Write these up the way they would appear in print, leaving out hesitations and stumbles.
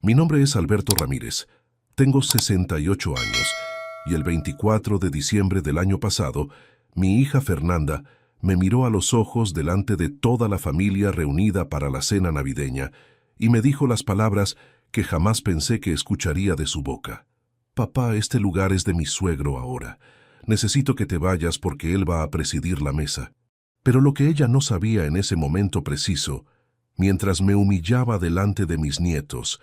Mi nombre es Alberto Ramírez. Tengo 68 años y el 24 de diciembre del año pasado, mi hija Fernanda me miró a los ojos delante de toda la familia reunida para la cena navideña y me dijo las palabras que jamás pensé que escucharía de su boca. Papá, este lugar es de mi suegro ahora. Necesito que te vayas porque él va a presidir la mesa. Pero lo que ella no sabía en ese momento preciso, mientras me humillaba delante de mis nietos,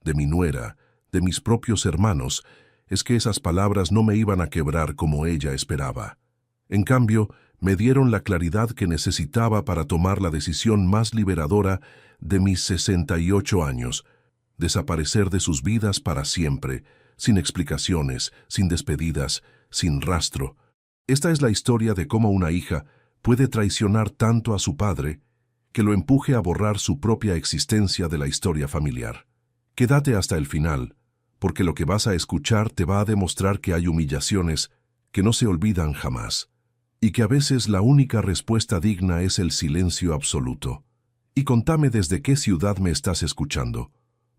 de mi nuera, de mis propios hermanos, es que esas palabras no me iban a quebrar como ella esperaba. En cambio, me dieron la claridad que necesitaba para tomar la decisión más liberadora de mis 68 años, desaparecer de sus vidas para siempre, sin explicaciones, sin despedidas, sin rastro. Esta es la historia de cómo una hija puede traicionar tanto a su padre que lo empuje a borrar su propia existencia de la historia familiar. Quédate hasta el final, porque lo que vas a escuchar te va a demostrar que hay humillaciones que no se olvidan jamás, y que a veces la única respuesta digna es el silencio absoluto. Y contame desde qué ciudad me estás escuchando,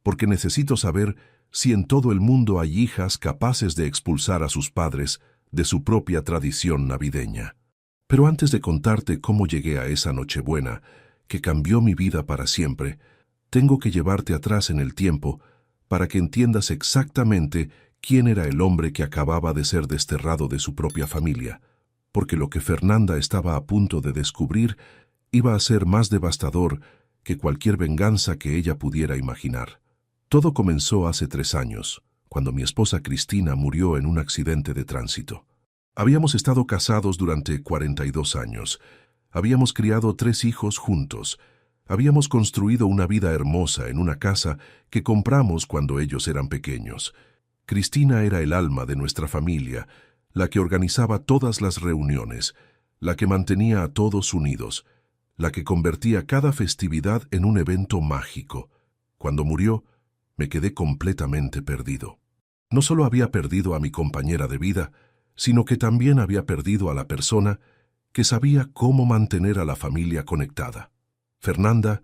porque necesito saber si en todo el mundo hay hijas capaces de expulsar a sus padres de su propia tradición navideña. Pero antes de contarte cómo llegué a esa Nochebuena, que cambió mi vida para siempre, tengo que llevarte atrás en el tiempo para que entiendas exactamente quién era el hombre que acababa de ser desterrado de su propia familia, porque lo que Fernanda estaba a punto de descubrir iba a ser más devastador que cualquier venganza que ella pudiera imaginar. Todo comenzó hace 3 años, cuando mi esposa Cristina murió en un accidente de tránsito. Habíamos estado casados durante 42 años, habíamos criado 3 hijos juntos, habíamos construido una vida hermosa en una casa que compramos cuando ellos eran pequeños. Cristina era el alma de nuestra familia, la que organizaba todas las reuniones, la que mantenía a todos unidos, la que convertía cada festividad en un evento mágico. Cuando murió, me quedé completamente perdido. No solo había perdido a mi compañera de vida, sino que también había perdido a la persona que sabía cómo mantener a la familia conectada. Fernanda,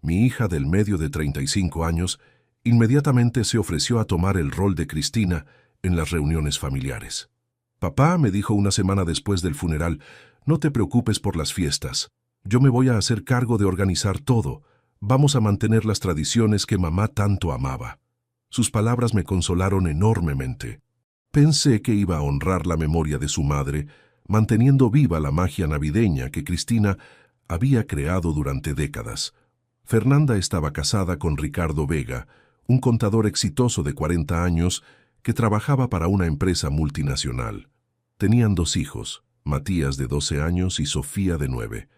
mi hija del medio de 35 años, inmediatamente se ofreció a tomar el rol de Cristina en las reuniones familiares. Papá, me dijo una semana después del funeral, no te preocupes por las fiestas. Yo me voy a hacer cargo de organizar todo. Vamos a mantener las tradiciones que mamá tanto amaba. Sus palabras me consolaron enormemente. Pensé que iba a honrar la memoria de su madre, manteniendo viva la magia navideña que Cristina había creado durante décadas. Fernanda estaba casada con Ricardo Vega, un contador exitoso de 40 años que trabajaba para una empresa multinacional. Tenían 2 hijos, Matías de 12 años y Sofía de 9.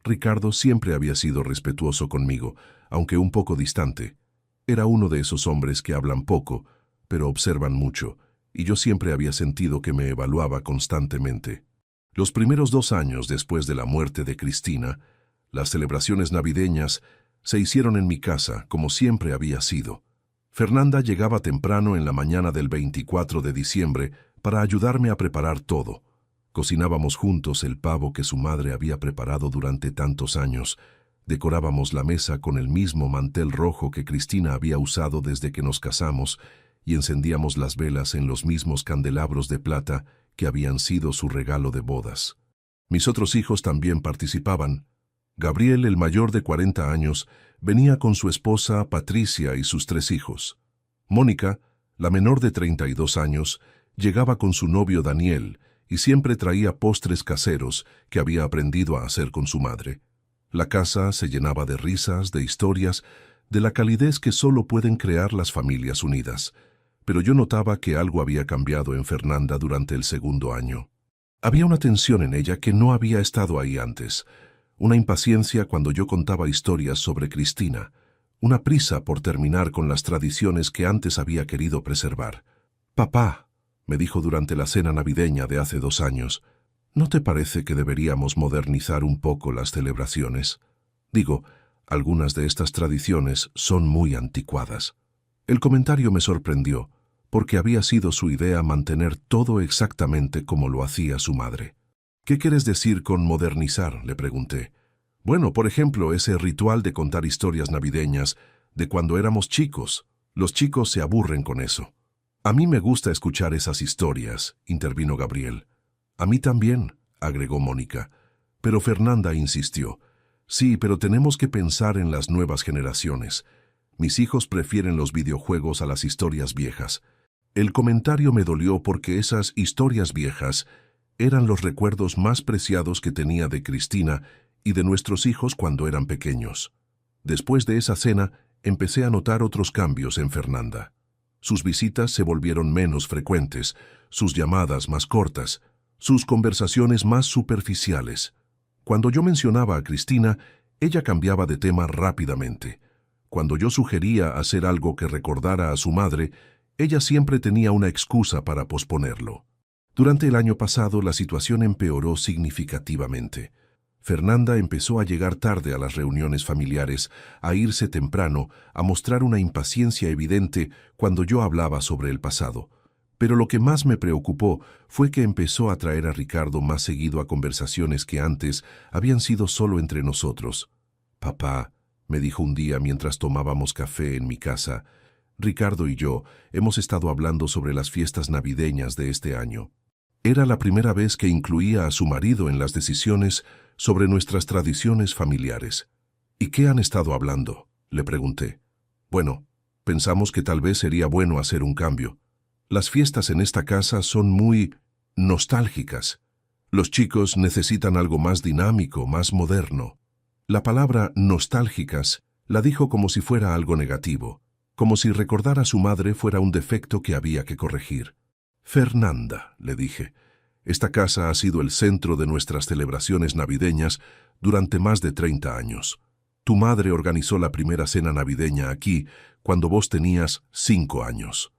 Ricardo siempre había sido respetuoso conmigo, aunque un poco distante. Era uno de esos hombres que hablan poco, pero observan mucho, y yo siempre había sentido que me evaluaba constantemente. Los primeros 2 años después de la muerte de Cristina, las celebraciones navideñas se hicieron en mi casa, como siempre había sido. Fernanda llegaba temprano en la mañana del 24 de diciembre para ayudarme a preparar todo. Cocinábamos juntos el pavo que su madre había preparado durante tantos años. Decorábamos la mesa con el mismo mantel rojo que Cristina había usado desde que nos casamos y encendíamos las velas en los mismos candelabros de plata que habían sido su regalo de bodas. Mis otros hijos también participaban. Gabriel, el mayor de 40 años, venía con su esposa Patricia y sus 3 hijos. Mónica, la menor de 32 años, llegaba con su novio Daniel y siempre traía postres caseros que había aprendido a hacer con su madre. La casa se llenaba de risas, de historias, de la calidez que solo pueden crear las familias unidas. Pero yo notaba que algo había cambiado en Fernanda durante el 2.º año. Había una tensión en ella que no había estado ahí antes, una impaciencia cuando yo contaba historias sobre Cristina, una prisa por terminar con las tradiciones que antes había querido preservar. «Papá», me dijo durante la cena navideña de hace 2 años, ¿no te parece que deberíamos modernizar un poco las celebraciones? Digo, algunas de estas tradiciones son muy anticuadas. El comentario me sorprendió, porque había sido su idea mantener todo exactamente como lo hacía su madre. «¿Qué quieres decir con modernizar?», le pregunté. «Bueno, por ejemplo, ese ritual de contar historias navideñas de cuando éramos chicos», Los chicos se aburren con eso. A mí me gusta escuchar esas historias, intervino Gabriel. A mí también, agregó Mónica. Pero Fernanda insistió. Sí, pero tenemos que pensar en las nuevas generaciones. Mis hijos prefieren los videojuegos a las historias viejas. El comentario me dolió porque esas historias viejas eran los recuerdos más preciados que tenía de Cristina y de nuestros hijos cuando eran pequeños. Después de esa cena, empecé a notar otros cambios en Fernanda. Sus visitas se volvieron menos frecuentes, sus llamadas más cortas, sus conversaciones más superficiales. Cuando yo mencionaba a Cristina, ella cambiaba de tema rápidamente. Cuando yo sugería hacer algo que recordara a su madre, ella siempre tenía una excusa para posponerlo. Durante el año pasado, la situación empeoró significativamente. Fernanda empezó a llegar tarde a las reuniones familiares, a irse temprano, a mostrar una impaciencia evidente cuando yo hablaba sobre el pasado. Pero lo que más me preocupó fue que empezó a traer a Ricardo más seguido a conversaciones que antes habían sido solo entre nosotros. «Papá», me dijo un día mientras tomábamos café en mi casa, «Ricardo y yo hemos estado hablando sobre las fiestas navideñas de este año». Era la primera vez que incluía a su marido en las decisiones sobre nuestras tradiciones familiares. «¿Y qué han estado hablando?», le pregunté. «Bueno, pensamos que tal vez sería bueno hacer un cambio. Las fiestas en esta casa son muy nostálgicas. Los chicos necesitan algo más dinámico, más moderno». La palabra nostálgicas la dijo como si fuera algo negativo, como si recordar a su madre fuera un defecto que había que corregir. «Fernanda», le dije, «esta casa ha sido el centro de nuestras celebraciones navideñas durante más de 30 años. Tu madre organizó la primera cena navideña aquí cuando vos tenías 5 años.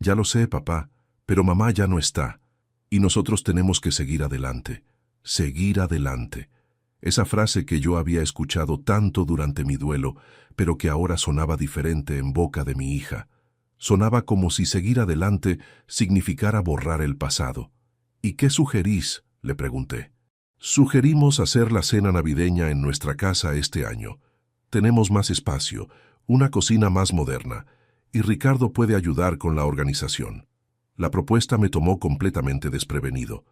Ya lo sé, papá, pero mamá ya no está, y nosotros tenemos que seguir adelante. Seguir adelante». Esa frase que yo había escuchado tanto durante mi duelo, pero que ahora sonaba diferente en boca de mi hija. Sonaba como si seguir adelante significara borrar el pasado. «¿Y qué sugerís?», le pregunté. «Sugerimos hacer la cena navideña en nuestra casa este año. Tenemos más espacio, una cocina más moderna, y Ricardo puede ayudar con la organización». La propuesta me tomó completamente desprevenido.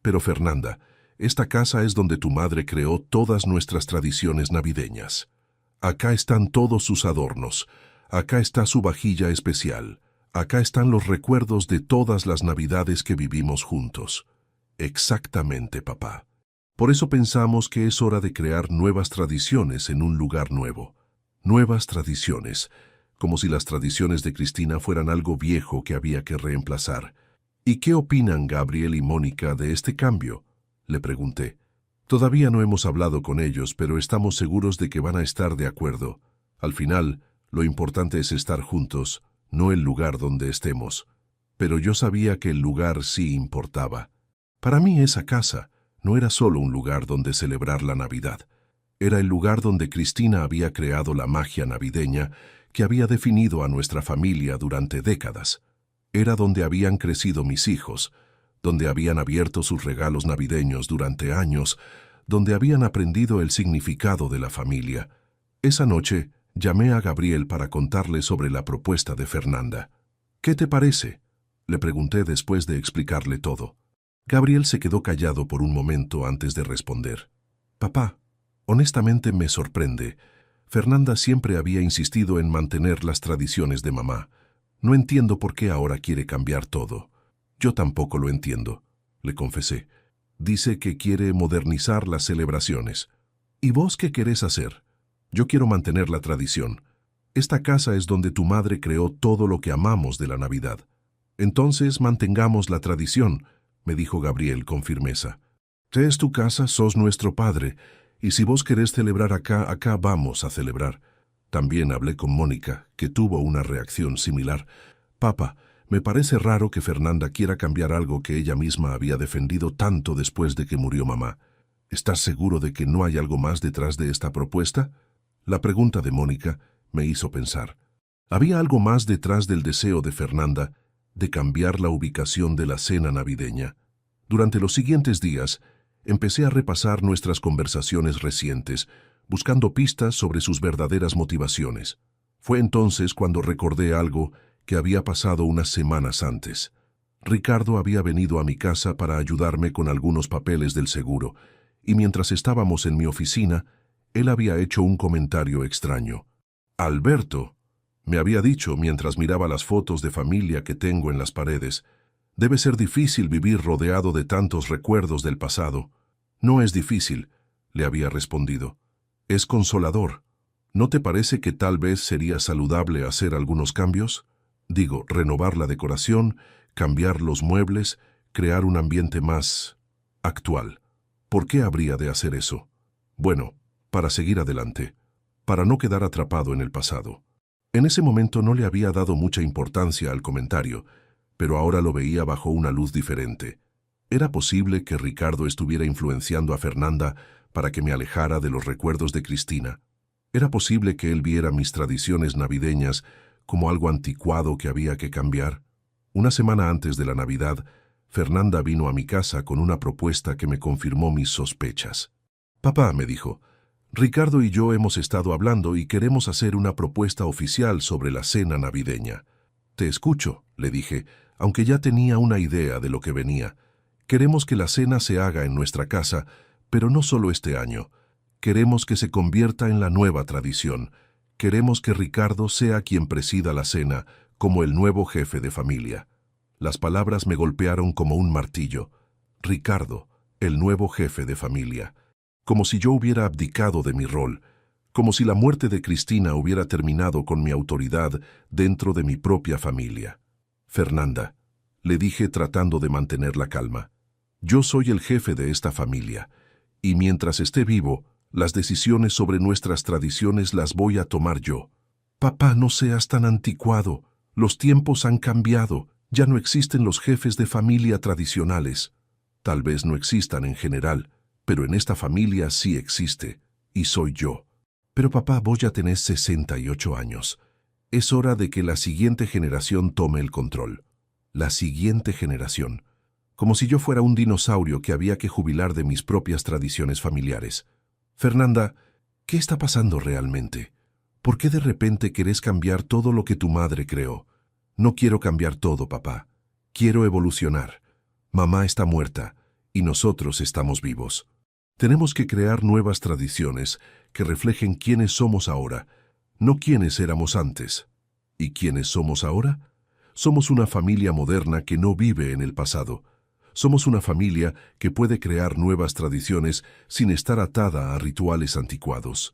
«Pero Fernanda, esta casa es donde tu madre creó todas nuestras tradiciones navideñas. Acá están todos sus adornos. Acá está su vajilla especial. Acá están los recuerdos de todas las navidades que vivimos juntos». «Exactamente, papá. Por eso pensamos que es hora de crear nuevas tradiciones en un lugar nuevo. Nuevas tradiciones, como si las tradiciones de Cristina fueran algo viejo que había que reemplazar». «¿Y qué opinan Gabriel y Mónica de este cambio?», le pregunté. «Todavía no hemos hablado con ellos, pero estamos seguros de que van a estar de acuerdo. Al final, lo importante es estar juntos, no el lugar donde estemos». Pero yo sabía que el lugar sí importaba. Para mí esa casa no era solo un lugar donde celebrar la Navidad. Era el lugar donde Cristina había creado la magia navideña que había definido a nuestra familia durante décadas. Era donde habían crecido mis hijos, donde habían abierto sus regalos navideños durante años, donde habían aprendido el significado de la familia. Esa noche llamé a Gabriel para contarle sobre la propuesta de Fernanda. «¿Qué te parece?», le pregunté después de explicarle todo. Gabriel se quedó callado por un momento antes de responder. «Papá, honestamente me sorprende. Fernanda siempre había insistido en mantener las tradiciones de mamá. No entiendo por qué ahora quiere cambiar todo». «Yo tampoco lo entiendo», le confesé. «Dice que quiere modernizar las celebraciones. ¿Y vos qué querés hacer?». «Yo quiero mantener la tradición. Esta casa es donde tu madre creó todo lo que amamos de la Navidad». «Entonces mantengamos la tradición», me dijo Gabriel con firmeza. «Es tu casa, sos nuestro padre, y si vos querés celebrar acá, acá vamos a celebrar». También hablé con Mónica, que tuvo una reacción similar. «Papá, me parece raro que Fernanda quiera cambiar algo que ella misma había defendido tanto después de que murió mamá. ¿Estás seguro de que no hay algo más detrás de esta propuesta?». La pregunta de Mónica me hizo pensar. ¿Había algo más detrás del deseo de Fernanda de cambiar la ubicación de la cena navideña? Durante los siguientes días, empecé a repasar nuestras conversaciones recientes, buscando pistas sobre sus verdaderas motivaciones. Fue entonces cuando recordé algo que había pasado unas semanas antes. Ricardo había venido a mi casa para ayudarme con algunos papeles del seguro, y mientras estábamos en mi oficina, él había hecho un comentario extraño. Alberto, me había dicho mientras miraba las fotos de familia que tengo en las paredes, debe ser difícil vivir rodeado de tantos recuerdos del pasado. No es difícil, le había respondido. Es consolador. ¿No te parece que tal vez sería saludable hacer algunos cambios? Digo, renovar la decoración, cambiar los muebles, crear un ambiente más actual. ¿Por qué habría de hacer eso? Bueno, para seguir adelante, para no quedar atrapado en el pasado. En ese momento no le había dado mucha importancia al comentario, pero ahora lo veía bajo una luz diferente. ¿Era posible que Ricardo estuviera influenciando a Fernanda para que me alejara de los recuerdos de Cristina? ¿Era posible que él viera mis tradiciones navideñas como algo anticuado que había que cambiar? Una semana antes de la Navidad, Fernanda vino a mi casa con una propuesta que me confirmó mis sospechas. «Papá», me dijo, «Ricardo y yo hemos estado hablando y queremos hacer una propuesta oficial sobre la cena navideña». «Te escucho», le dije, aunque ya tenía una idea de lo que venía. «Queremos que la cena se haga en nuestra casa, pero no solo este año. Queremos que se convierta en la nueva tradición. Queremos que Ricardo sea quien presida la cena, como el nuevo jefe de familia». Las palabras me golpearon como un martillo. Ricardo, el nuevo jefe de familia. Como si yo hubiera abdicado de mi rol. Como si la muerte de Cristina hubiera terminado con mi autoridad dentro de mi propia familia. «Fernanda», le dije tratando de mantener la calma, «yo soy el jefe de esta familia, y mientras esté vivo, las decisiones sobre nuestras tradiciones las voy a tomar yo». «Papá, no seas tan anticuado. Los tiempos han cambiado. Ya no existen los jefes de familia tradicionales. Tal vez no existan en general, pero en esta familia sí existe, y soy yo». «Pero papá, vos ya tenés 68 años. Es hora de que la siguiente generación tome el control». La siguiente generación. Como si yo fuera un dinosaurio que había que jubilar de mis propias tradiciones familiares. «Fernanda, ¿qué está pasando realmente? ¿Por qué de repente querés cambiar todo lo que tu madre creó?» «No quiero cambiar todo, papá. Quiero evolucionar. Mamá está muerta y nosotros estamos vivos. Tenemos que crear nuevas tradiciones que reflejen quiénes somos ahora, no quiénes éramos antes. ¿Y quiénes somos ahora? Somos una familia moderna que no vive en el pasado. Somos una familia que puede crear nuevas tradiciones sin estar atada a rituales anticuados».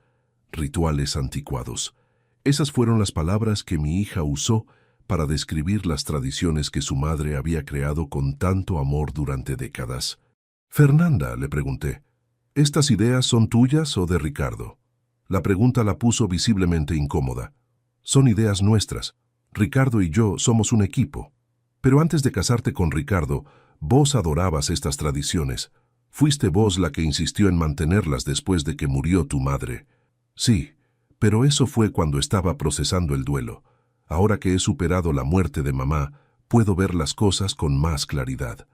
Rituales anticuados. Esas fueron las palabras que mi hija usó para describir las tradiciones que su madre había creado con tanto amor durante décadas. «Fernanda», le pregunté, «¿estas ideas son tuyas o de Ricardo?» La pregunta la puso visiblemente incómoda. «Son ideas nuestras. Ricardo y yo somos un equipo. Pero antes de casarte con Ricardo, vos adorabas estas tradiciones. Fuiste vos la que insistió en mantenerlas después de que murió tu madre». «Sí, pero eso fue cuando estaba procesando el duelo. Ahora que he superado la muerte de mamá, puedo ver las cosas con más claridad».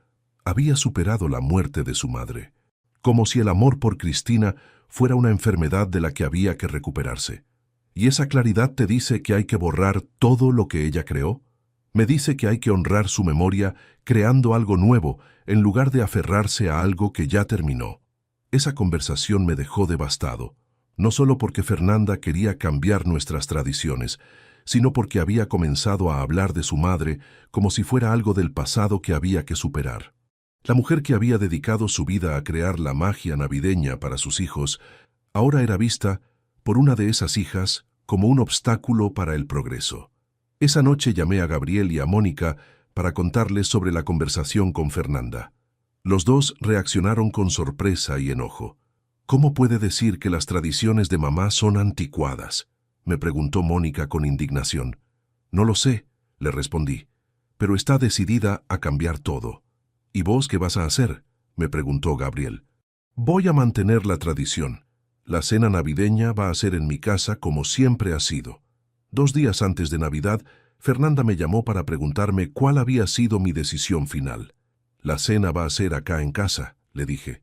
Había superado la muerte de su madre. Como si el amor por Cristina fuera una enfermedad de la que había que recuperarse. ¿Y esa claridad te dice que hay que borrar todo lo que ella creó? Me dice que hay que honrar su memoria creando algo nuevo en lugar de aferrarse a algo que ya terminó. Esa conversación me dejó devastado. No solo porque Fernanda quería cambiar nuestras tradiciones, sino porque había comenzado a hablar de su madre como si fuera algo del pasado que había que superar. La mujer que había dedicado su vida a crear la magia navideña para sus hijos, ahora era vista, por una de esas hijas, como un obstáculo para el progreso. Esa noche llamé a Gabriel y a Mónica para contarles sobre la conversación con Fernanda. Los dos reaccionaron con sorpresa y enojo. «¿Cómo puede decir que las tradiciones de mamá son anticuadas?», me preguntó Mónica con indignación. «No lo sé», le respondí, «pero está decidida a cambiar todo». «¿Y vos qué vas a hacer?», me preguntó Gabriel. «Voy a mantener la tradición. La cena navideña va a ser en mi casa como siempre ha sido». 2 días antes de Navidad, Fernanda me llamó para preguntarme cuál había sido mi decisión final. «La cena va a ser acá en casa», le dije,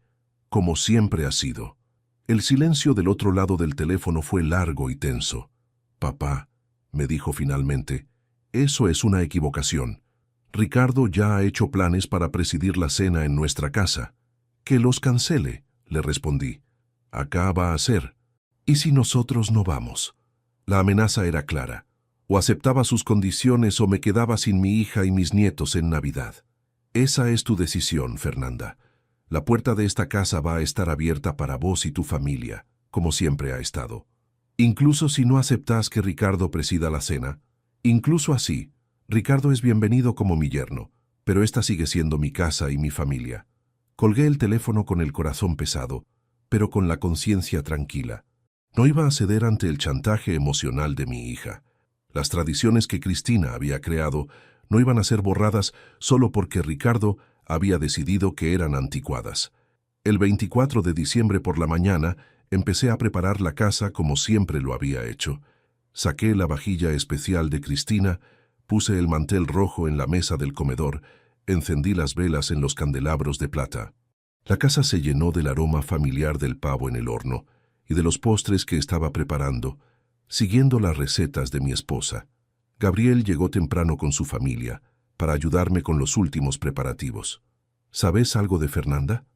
«como siempre ha sido». El silencio del otro lado del teléfono fue largo y tenso. «Papá», me dijo finalmente. Eso es una equivocación. Ricardo ya ha hecho planes para presidir la cena en nuestra casa. Que los cancele, le respondí. Acá va a ser. ¿Y si nosotros no vamos? La amenaza era clara. O aceptaba sus condiciones o me quedaba sin mi hija y mis nietos en Navidad. Esa es tu decisión, Fernanda. La puerta de esta casa va a estar abierta para vos y tu familia, como siempre ha estado. Incluso si no aceptás que Ricardo presida la cena, incluso así, Ricardo es bienvenido como mi yerno, pero esta sigue siendo mi casa y mi familia. Colgué el teléfono con el corazón pesado, pero con la conciencia tranquila. No iba a ceder ante el chantaje emocional de mi hija. Las tradiciones que Cristina había creado no iban a ser borradas solo porque Ricardo había decidido que eran anticuadas. El 24 de diciembre por la mañana empecé a preparar la casa como siempre lo había hecho. Saqué la vajilla especial de Cristina, puse el mantel rojo en la mesa del comedor, encendí las velas en los candelabros de plata. La casa se llenó del aroma familiar del pavo en el horno y de los postres que estaba preparando, siguiendo las recetas de mi esposa. Gabriel llegó temprano con su familia para ayudarme con los últimos preparativos. ¿Sabes algo de Fernanda?,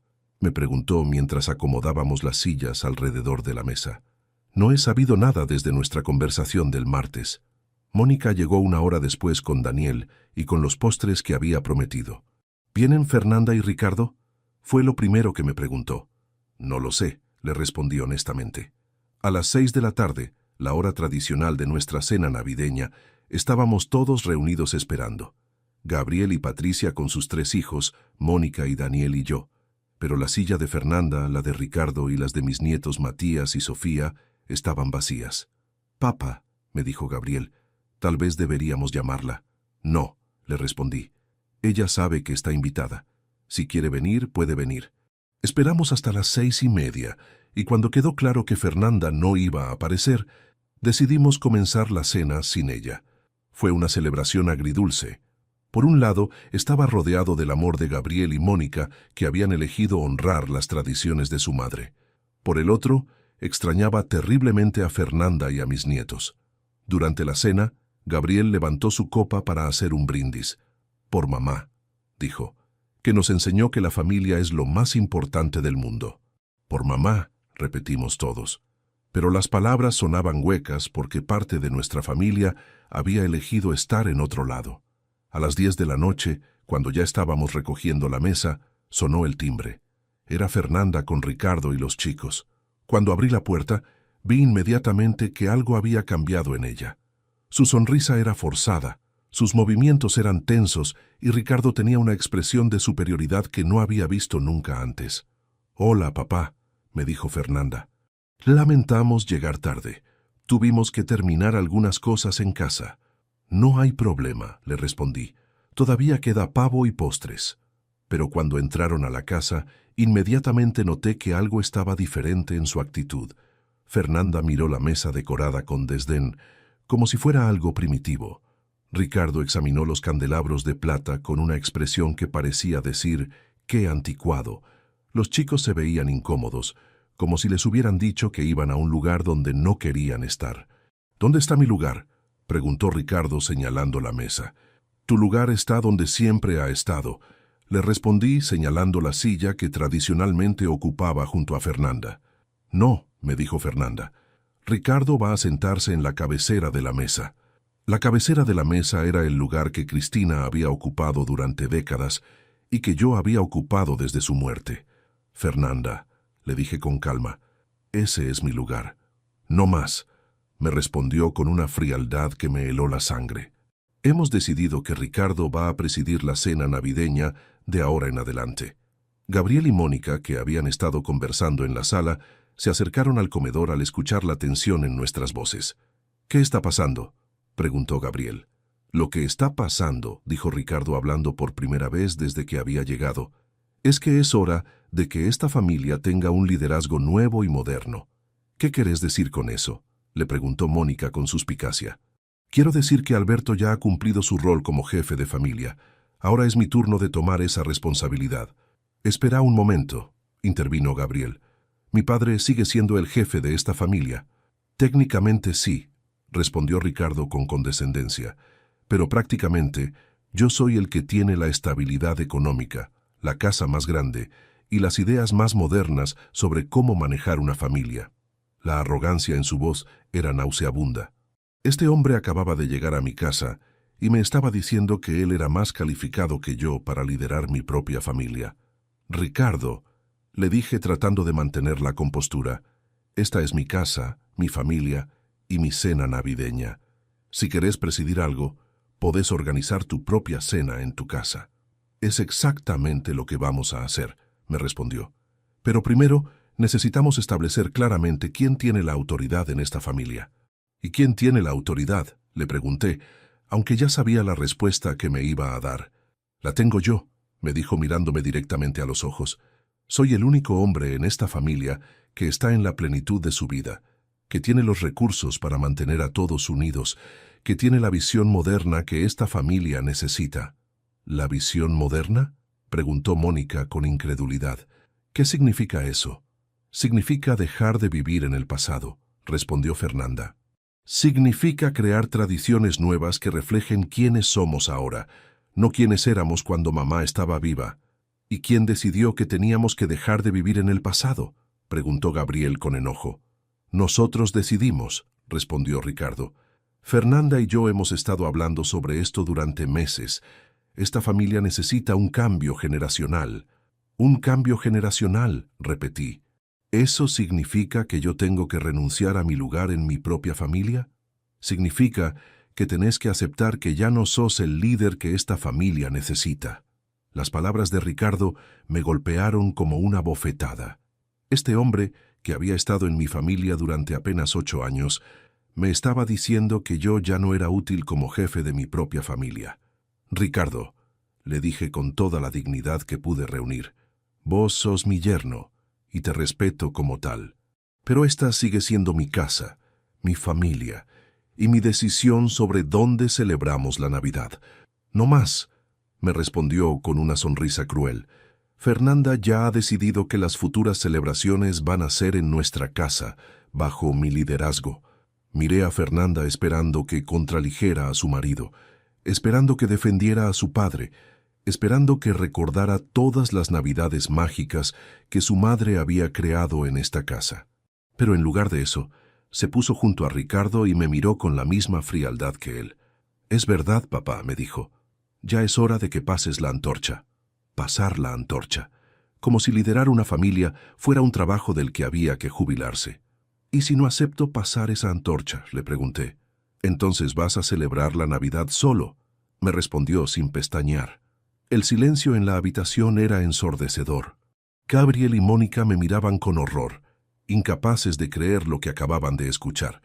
me preguntó mientras acomodábamos las sillas alrededor de la mesa. No he sabido nada desde nuestra conversación del martes. Mónica llegó una hora después con Daniel y con los postres que había prometido. ¿Vienen Fernanda y Ricardo?, fue lo primero que me preguntó. No lo sé, le respondí honestamente. A las 6 de la tarde, la hora tradicional de nuestra cena navideña, estábamos todos reunidos esperando. Gabriel y Patricia con sus 3 hijos, Mónica y Daniel y yo. Pero la silla de Fernanda, la de Ricardo y las de mis nietos Matías y Sofía estaban vacías. «Papá», me dijo Gabriel, «tal vez deberíamos llamarla». «No», le respondí. «Ella sabe que está invitada. Si quiere venir, puede venir». Esperamos hasta las 6:30, y cuando quedó claro que Fernanda no iba a aparecer, decidimos comenzar la cena sin ella. Fue una celebración agridulce. Por un lado, estaba rodeado del amor de Gabriel y Mónica, que habían elegido honrar las tradiciones de su madre. Por el otro, extrañaba terriblemente a Fernanda y a mis nietos. Durante la cena, Gabriel levantó su copa para hacer un brindis. «Por mamá», dijo, «que nos enseñó que la familia es lo más importante del mundo». «Por mamá», repetimos todos. Pero las palabras sonaban huecas porque parte de nuestra familia había elegido estar en otro lado. A las 10 de la noche, cuando ya estábamos recogiendo la mesa, sonó el timbre. Era Fernanda con Ricardo y los chicos. Cuando abrí la puerta, vi inmediatamente que algo había cambiado en ella. Su sonrisa era forzada, sus movimientos eran tensos y Ricardo tenía una expresión de superioridad que no había visto nunca antes. «Hola, papá», me dijo Fernanda. «Lamentamos llegar tarde. Tuvimos que terminar algunas cosas en casa». «No hay problema», le respondí. «Todavía queda pavo y postres». Pero cuando entraron a la casa, inmediatamente noté que algo estaba diferente en su actitud. Fernanda miró la mesa decorada con desdén, como si fuera algo primitivo. Ricardo examinó los candelabros de plata con una expresión que parecía decir, «¡Qué anticuado!». Los chicos se veían incómodos, como si les hubieran dicho que iban a un lugar donde no querían estar. «¿Dónde está mi lugar?», preguntó Ricardo señalando la mesa. «Tu lugar está donde siempre ha estado», le respondí señalando la silla que tradicionalmente ocupaba junto a Fernanda. «No», me dijo Fernanda. «Ricardo va a sentarse en la cabecera de la mesa». La cabecera de la mesa era el lugar que Cristina había ocupado durante décadas y que yo había ocupado desde su muerte. «Fernanda», le dije con calma, «ese es mi lugar». «No más», me respondió con una frialdad que me heló la sangre. «Hemos decidido que Ricardo va a presidir la cena navideña de ahora en adelante». Gabriel y Mónica, que habían estado conversando en la sala, se acercaron al comedor al escuchar la tensión en nuestras voces. «¿Qué está pasando?», preguntó Gabriel. «Lo que está pasando», dijo Ricardo hablando por primera vez desde que había llegado, «es que es hora de que esta familia tenga un liderazgo nuevo y moderno». «¿Qué querés decir con eso?», le preguntó Mónica con suspicacia. «Quiero decir que Alberto ya ha cumplido su rol como jefe de familia. Ahora es mi turno de tomar esa responsabilidad». «Espera un momento», intervino Gabriel. «Mi padre sigue siendo el jefe de esta familia». «Técnicamente sí», respondió Ricardo con condescendencia, pero prácticamente yo soy el que tiene la estabilidad económica, la casa más grande y las ideas más modernas sobre cómo manejar una familia. La arrogancia en su voz era nauseabunda. Este hombre acababa de llegar a mi casa y me estaba diciendo que él era más calificado que yo para liderar mi propia familia. Ricardo, le dije tratando de mantener la compostura, esta es mi casa, mi familia y mi cena navideña. Si querés presidir algo, podés organizar tu propia cena en tu casa. Es exactamente lo que vamos a hacer, me respondió. Pero primero necesitamos establecer claramente quién tiene la autoridad en esta familia. ¿Y quién tiene la autoridad?, le pregunté, aunque ya sabía la respuesta que me iba a dar. La tengo yo, me dijo mirándome directamente a los ojos. Soy el único hombre en esta familia que está en la plenitud de su vida, que tiene los recursos para mantener a todos unidos, que tiene la visión moderna que esta familia necesita. ¿La visión moderna?, preguntó Mónica con incredulidad. ¿Qué significa eso? Significa dejar de vivir en el pasado, respondió Fernanda. Significa crear tradiciones nuevas que reflejen quiénes somos ahora, no quiénes éramos cuando mamá estaba viva. ¿Y quién decidió que teníamos que dejar de vivir en el pasado?, preguntó Gabriel con enojo. Nosotros decidimos, respondió Ricardo. Fernanda y yo hemos estado hablando sobre esto durante meses. Esta familia necesita un cambio generacional. Un cambio generacional, repetí. ¿Eso significa que yo tengo que renunciar a mi lugar en mi propia familia? Significa que tenés que aceptar que ya no sos el líder que esta familia necesita. Las palabras de Ricardo me golpearon como una bofetada. Este hombre, que había estado en mi familia durante apenas 8 años, me estaba diciendo que yo ya no era útil como jefe de mi propia familia. Ricardo, le dije con toda la dignidad que pude reunir, vos sos mi yerno, y te respeto como tal. Pero esta sigue siendo mi casa, mi familia, y mi decisión sobre dónde celebramos la Navidad. No más, me respondió con una sonrisa cruel. Fernanda ya ha decidido que las futuras celebraciones van a ser en nuestra casa, bajo mi liderazgo. Miré a Fernanda esperando que contralijera a su marido, esperando que defendiera a su padre, esperando que recordara todas las navidades mágicas que su madre había creado en esta casa. Pero en lugar de eso, se puso junto a Ricardo y me miró con la misma frialdad que él. «Es verdad, papá», me dijo. «Ya es hora de que pases la antorcha». Pasar la antorcha. Como si liderar una familia fuera un trabajo del que había que jubilarse. «¿Y si no acepto pasar esa antorcha?», le pregunté. «Entonces vas a celebrar la Navidad solo», me respondió sin pestañear. El silencio en la habitación era ensordecedor. Gabriel y Mónica me miraban con horror, incapaces de creer lo que acababan de escuchar.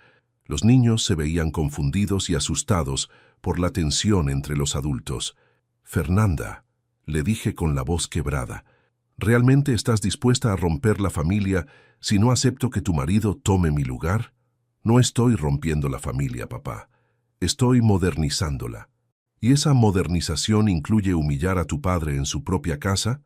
Los niños se veían confundidos y asustados por la tensión entre los adultos. «Fernanda», le dije con la voz quebrada, ¿realmente estás dispuesta a romper la familia si no acepto que tu marido tome mi lugar? No estoy rompiendo la familia, papá. Estoy modernizándola. ¿Y esa modernización incluye humillar a tu padre en su propia casa?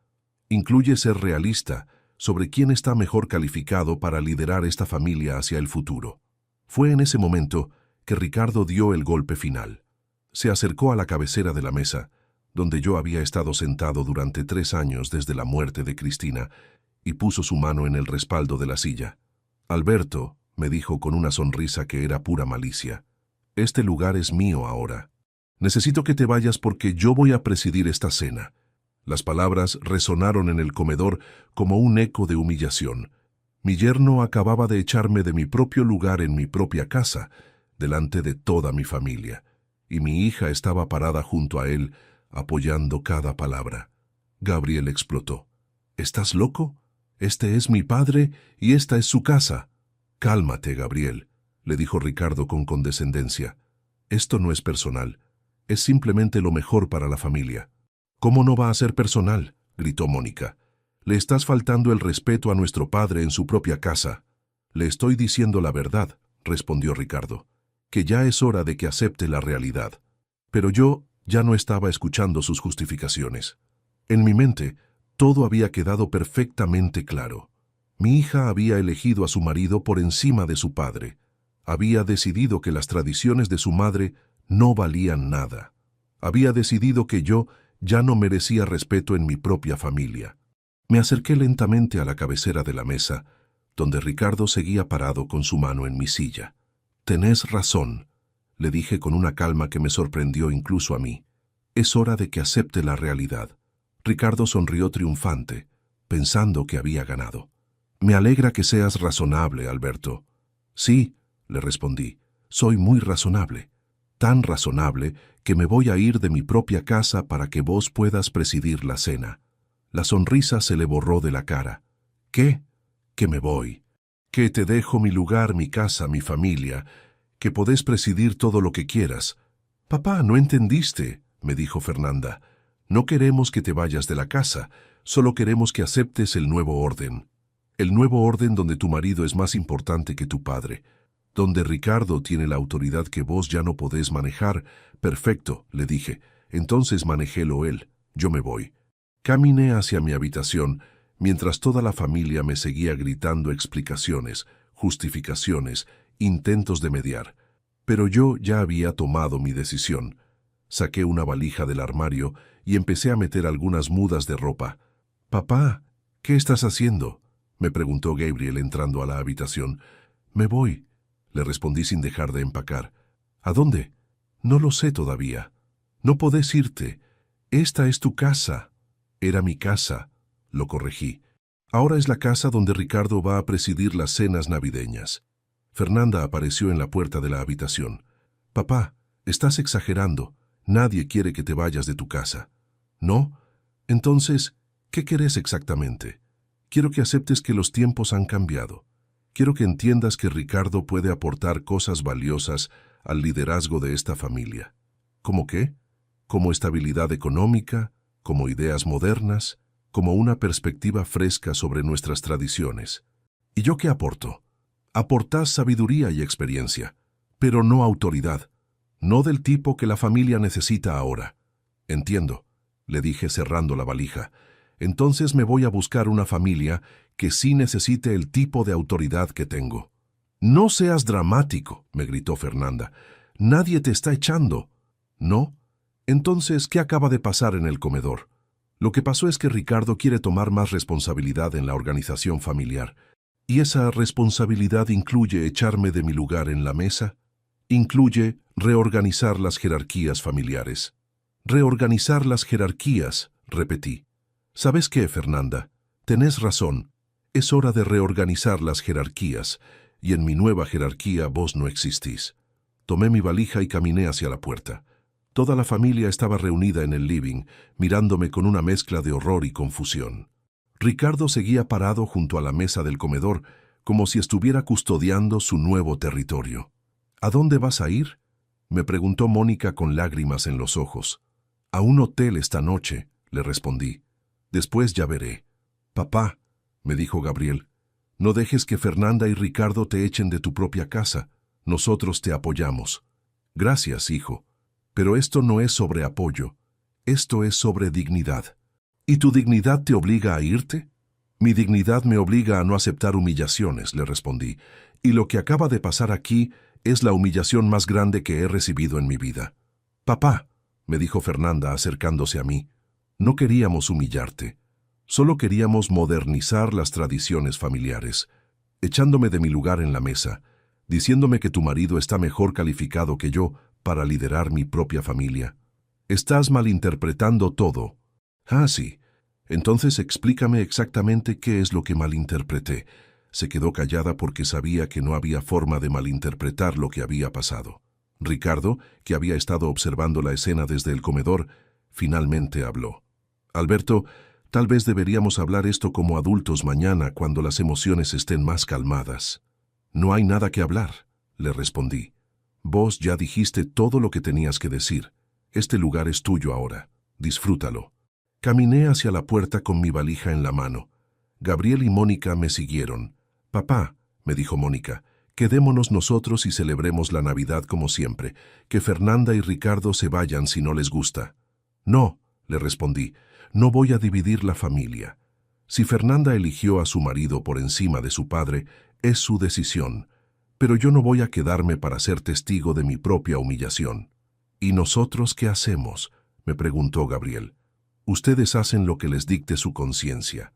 ¿Incluye ser realista sobre quién está mejor calificado para liderar esta familia hacia el futuro? Fue en ese momento que Ricardo dio el golpe final. Se acercó a la cabecera de la mesa, donde yo había estado sentado durante 3 años desde la muerte de Cristina, y puso su mano en el respaldo de la silla. «Alberto», me dijo con una sonrisa que era pura malicia, «este lugar es mío ahora. Necesito que te vayas porque yo voy a presidir esta cena». Las palabras resonaron en el comedor como un eco de humillación. Mi yerno acababa de echarme de mi propio lugar en mi propia casa, delante de toda mi familia, y mi hija estaba parada junto a él, apoyando cada palabra. Gabriel explotó. «¿Estás loco? Este es mi padre y esta es su casa». «Cálmate, Gabriel», le dijo Ricardo con condescendencia. «Esto no es personal. Es simplemente lo mejor para la familia». «¿Cómo no va a ser personal?», gritó Mónica. «Le estás faltando el respeto a nuestro padre en su propia casa». «Le estoy diciendo la verdad», respondió Ricardo, «que ya es hora de que acepte la realidad». Pero yo ya no estaba escuchando sus justificaciones. En mi mente, todo había quedado perfectamente claro. Mi hija había elegido a su marido por encima de su padre. Había decidido que las tradiciones de su madre no valían nada. Había decidido que yo ya no merecía respeto en mi propia familia. Me acerqué lentamente a la cabecera de la mesa, donde Ricardo seguía parado con su mano en mi silla. «Tenés razón», le dije con una calma que me sorprendió incluso a mí. «Es hora de que acepte la realidad». Ricardo sonrió triunfante, pensando que había ganado. «Me alegra que seas razonable, Alberto». «Sí», le respondí, «soy muy razonable. Tan razonable que me voy a ir de mi propia casa para que vos puedas presidir la cena». La sonrisa se le borró de la cara. «¿Qué? Que me voy. Que te dejo mi lugar, mi casa, mi familia. Que podés presidir todo lo que quieras». «Papá, no entendiste», me dijo Fernanda. «No queremos que te vayas de la casa, solo queremos que aceptes el nuevo orden. El nuevo orden donde tu marido es más importante que tu padre. Donde Ricardo tiene la autoridad que vos ya no podés manejar». «Perfecto», le dije. «Entonces manéjelo él. Yo me voy». Caminé hacia mi habitación, mientras toda la familia me seguía gritando explicaciones, justificaciones, intentos de mediar. Pero yo ya había tomado mi decisión. Saqué una valija del armario y empecé a meter algunas mudas de ropa. «Papá, ¿qué estás haciendo?», me preguntó Gabriel entrando a la habitación. «Me voy», le respondí sin dejar de empacar. «¿A dónde?». «No lo sé todavía». «No podés irte. Esta es tu casa». «Era mi casa», lo corregí. «Ahora es la casa donde Ricardo va a presidir las cenas navideñas». Fernanda apareció en la puerta de la habitación. «Papá, estás exagerando. Nadie quiere que te vayas de tu casa». «¿No? Entonces, ¿qué querés exactamente?». «Quiero que aceptes que los tiempos han cambiado. Quiero que entiendas que Ricardo puede aportar cosas valiosas al liderazgo de esta familia». «¿Cómo qué?». «Como estabilidad económica, como ideas modernas, como una perspectiva fresca sobre nuestras tradiciones». «¿Y yo qué aporto?». «Aportás sabiduría y experiencia, pero no autoridad, no del tipo que la familia necesita ahora». «Entiendo», le dije cerrando la valija. «Entonces me voy a buscar una familia que sí necesite el tipo de autoridad que tengo». «No seas dramático», me gritó Fernanda. «Nadie te está echando». «¿No? Entonces, ¿qué acaba de pasar en el comedor?». «Lo que pasó es que Ricardo quiere tomar más responsabilidad en la organización familiar. ¿Y esa responsabilidad incluye echarme de mi lugar en la mesa? Incluye reorganizar las jerarquías familiares». «Reorganizar las jerarquías», repetí. «¿Sabes qué, Fernanda? Tenés razón. Es hora de reorganizar las jerarquías, y en mi nueva jerarquía vos no existís». Tomé mi valija y caminé hacia la puerta. Toda la familia estaba reunida en el living, mirándome con una mezcla de horror y confusión. Ricardo seguía parado junto a la mesa del comedor, como si estuviera custodiando su nuevo territorio. «¿A dónde vas a ir?», me preguntó Mónica con lágrimas en los ojos. «A un hotel esta noche», le respondí. «Después ya veré». «Papá», me dijo Gabriel, «no dejes que Fernanda y Ricardo te echen de tu propia casa. Nosotros te apoyamos». «Gracias, hijo. Pero esto no es sobre apoyo. Esto es sobre dignidad». «¿Y tu dignidad te obliga a irte?». «Mi dignidad me obliga a no aceptar humillaciones», le respondí. «Y lo que acaba de pasar aquí es la humillación más grande que he recibido en mi vida». «Papá», me dijo Fernanda acercándose a mí, «no queríamos humillarte. Solo queríamos modernizar las tradiciones familiares, echándome de mi lugar en la mesa, diciéndome que tu marido está mejor calificado que yo para liderar mi propia familia. Estás malinterpretando todo». «Ah, sí. Entonces explícame exactamente qué es lo que malinterpreté». Se quedó callada porque sabía que no había forma de malinterpretar lo que había pasado. Ricardo, que había estado observando la escena desde el comedor, finalmente habló. «Alberto, tal vez deberíamos hablar esto como adultos mañana cuando las emociones estén más calmadas». «No hay nada que hablar», le respondí. «Vos ya dijiste todo lo que tenías que decir. Este lugar es tuyo ahora. Disfrútalo». Caminé hacia la puerta con mi valija en la mano. Gabriel y Mónica me siguieron. «Papá», me dijo Mónica, «quedémonos nosotros y celebremos la Navidad como siempre. Que Fernanda y Ricardo se vayan si no les gusta». «No», le respondí, «no voy a dividir la familia. Si Fernanda eligió a su marido por encima de su padre, es su decisión. Pero yo no voy a quedarme para ser testigo de mi propia humillación. ¿Y nosotros qué hacemos?, me preguntó Gabriel. Ustedes hacen lo que les dicte su conciencia.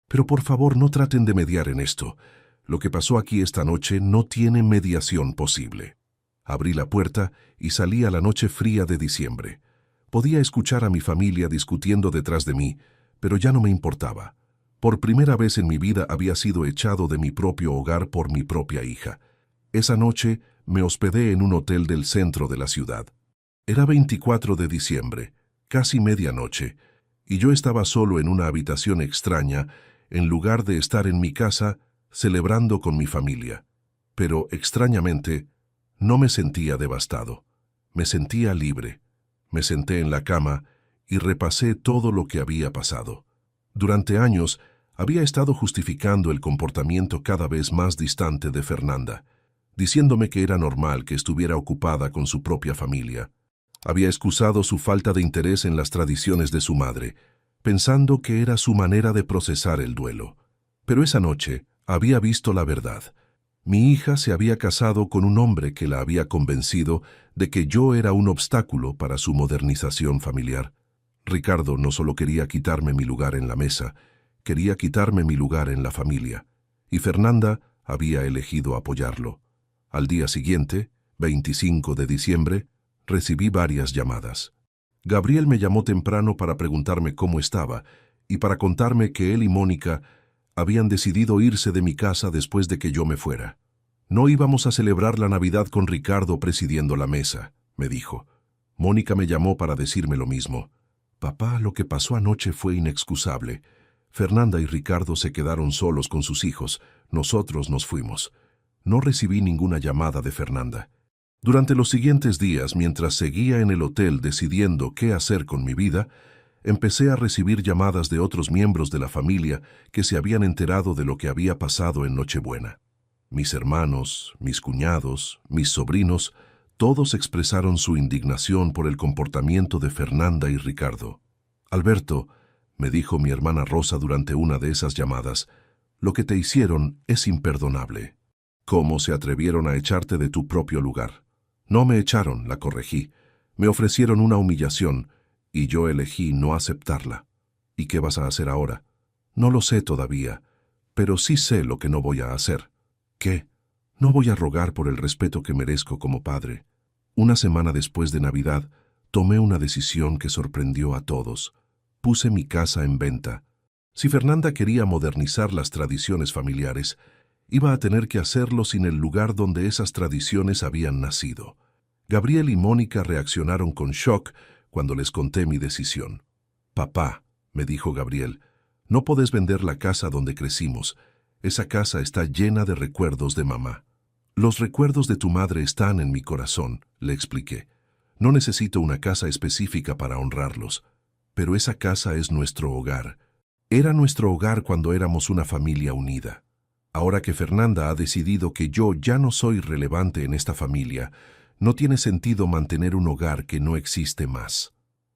Pero por favor no traten de mediar en esto. Lo que pasó aquí esta noche no tiene mediación posible. Abrí la puerta y salí a la noche fría de diciembre. Podía escuchar a mi familia discutiendo detrás de mí, pero ya no me importaba. Por primera vez en mi vida había sido echado de mi propio hogar por mi propia hija. Esa noche me hospedé en un hotel del centro de la ciudad. Era 24 de diciembre, casi medianoche, y yo estaba solo en una habitación extraña, en lugar de estar en mi casa celebrando con mi familia. Pero, extrañamente, no me sentía devastado. Me sentía libre. Me senté en la cama y repasé todo lo que había pasado. Durante años había estado justificando el comportamiento cada vez más distante de Fernanda, diciéndome que era normal que estuviera ocupada con su propia familia. Había excusado su falta de interés en las tradiciones de su madre, pensando que era su manera de procesar el duelo. Pero esa noche había visto la verdad. Mi hija se había casado con un hombre que la había convencido de que yo era un obstáculo para su modernización familiar. Ricardo no solo quería quitarme mi lugar en la mesa, quería quitarme mi lugar en la familia, y Fernanda había elegido apoyarlo. Al día siguiente, 25 de diciembre, recibí varias llamadas. Gabriel me llamó temprano para preguntarme cómo estaba y para contarme que él y Mónica habían decidido irse de mi casa después de que yo me fuera. No íbamos a celebrar la Navidad con Ricardo presidiendo la mesa, me dijo. Mónica me llamó para decirme lo mismo. Papá, lo que pasó anoche fue inexcusable. Fernanda y Ricardo se quedaron solos con sus hijos. Nosotros nos fuimos. No recibí ninguna llamada de Fernanda. Durante los siguientes días, mientras seguía en el hotel decidiendo qué hacer con mi vida, empecé a recibir llamadas de otros miembros de la familia que se habían enterado de lo que había pasado en Nochebuena. Mis hermanos, mis cuñados, mis sobrinos, todos expresaron su indignación por el comportamiento de Fernanda y Ricardo. Alberto, me dijo mi hermana Rosa durante una de esas llamadas, lo que te hicieron es imperdonable. ¿Cómo se atrevieron a echarte de tu propio lugar? No me echaron, la corregí. Me ofrecieron una humillación y yo elegí no aceptarla. ¿Y qué vas a hacer ahora? No lo sé todavía, pero sí sé lo que no voy a hacer. ¿Qué? No voy a rogar por el respeto que merezco como padre. Una semana después de Navidad, tomé una decisión que sorprendió a todos. Puse mi casa en venta. Si Fernanda quería modernizar las tradiciones familiares, iba a tener que hacerlo sin el lugar donde esas tradiciones habían nacido. Gabriel y Mónica reaccionaron con shock cuando les conté mi decisión. Papá, me dijo Gabriel, no podés vender la casa donde crecimos. Esa casa está llena de recuerdos de mamá. Los recuerdos de tu madre están en mi corazón, le expliqué. No necesito una casa específica para honrarlos, pero esa casa es nuestro hogar. Era nuestro hogar cuando éramos una familia unida. Ahora que Fernanda ha decidido que yo ya no soy relevante en esta familia, no tiene sentido mantener un hogar que no existe más.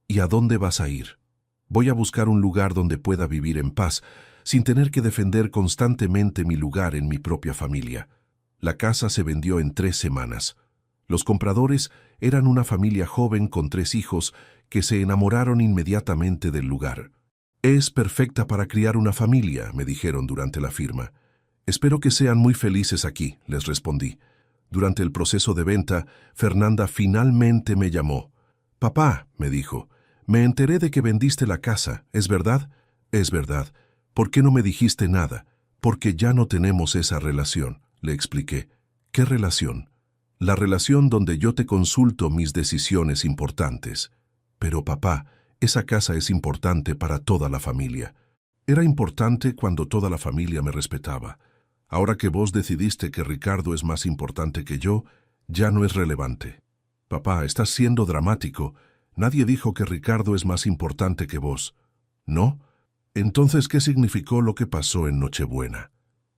¿Y a dónde vas a ir? Voy a buscar un lugar donde pueda vivir en paz, sin tener que defender constantemente mi lugar en mi propia familia. La casa se vendió en 3 semanas. Los compradores eran una familia joven con 3 hijos que se enamoraron inmediatamente del lugar. Es perfecta para criar una familia, me dijeron durante la firma. Espero que sean muy felices aquí, les respondí. Durante el proceso de venta, Fernanda finalmente me llamó. Papá, me dijo, me enteré de que vendiste la casa, ¿es verdad? Es verdad. ¿Por qué no me dijiste nada? Porque ya no tenemos esa relación, le expliqué. ¿Qué relación? La relación donde yo te consulto mis decisiones importantes. Pero papá, esa casa es importante para toda la familia. Era importante cuando toda la familia me respetaba. Ahora que vos decidiste que Ricardo es más importante que yo, ya no es relevante. Papá, estás siendo dramático. Nadie dijo que Ricardo es más importante que vos. ¿No? Entonces, ¿qué significó lo que pasó en Nochebuena?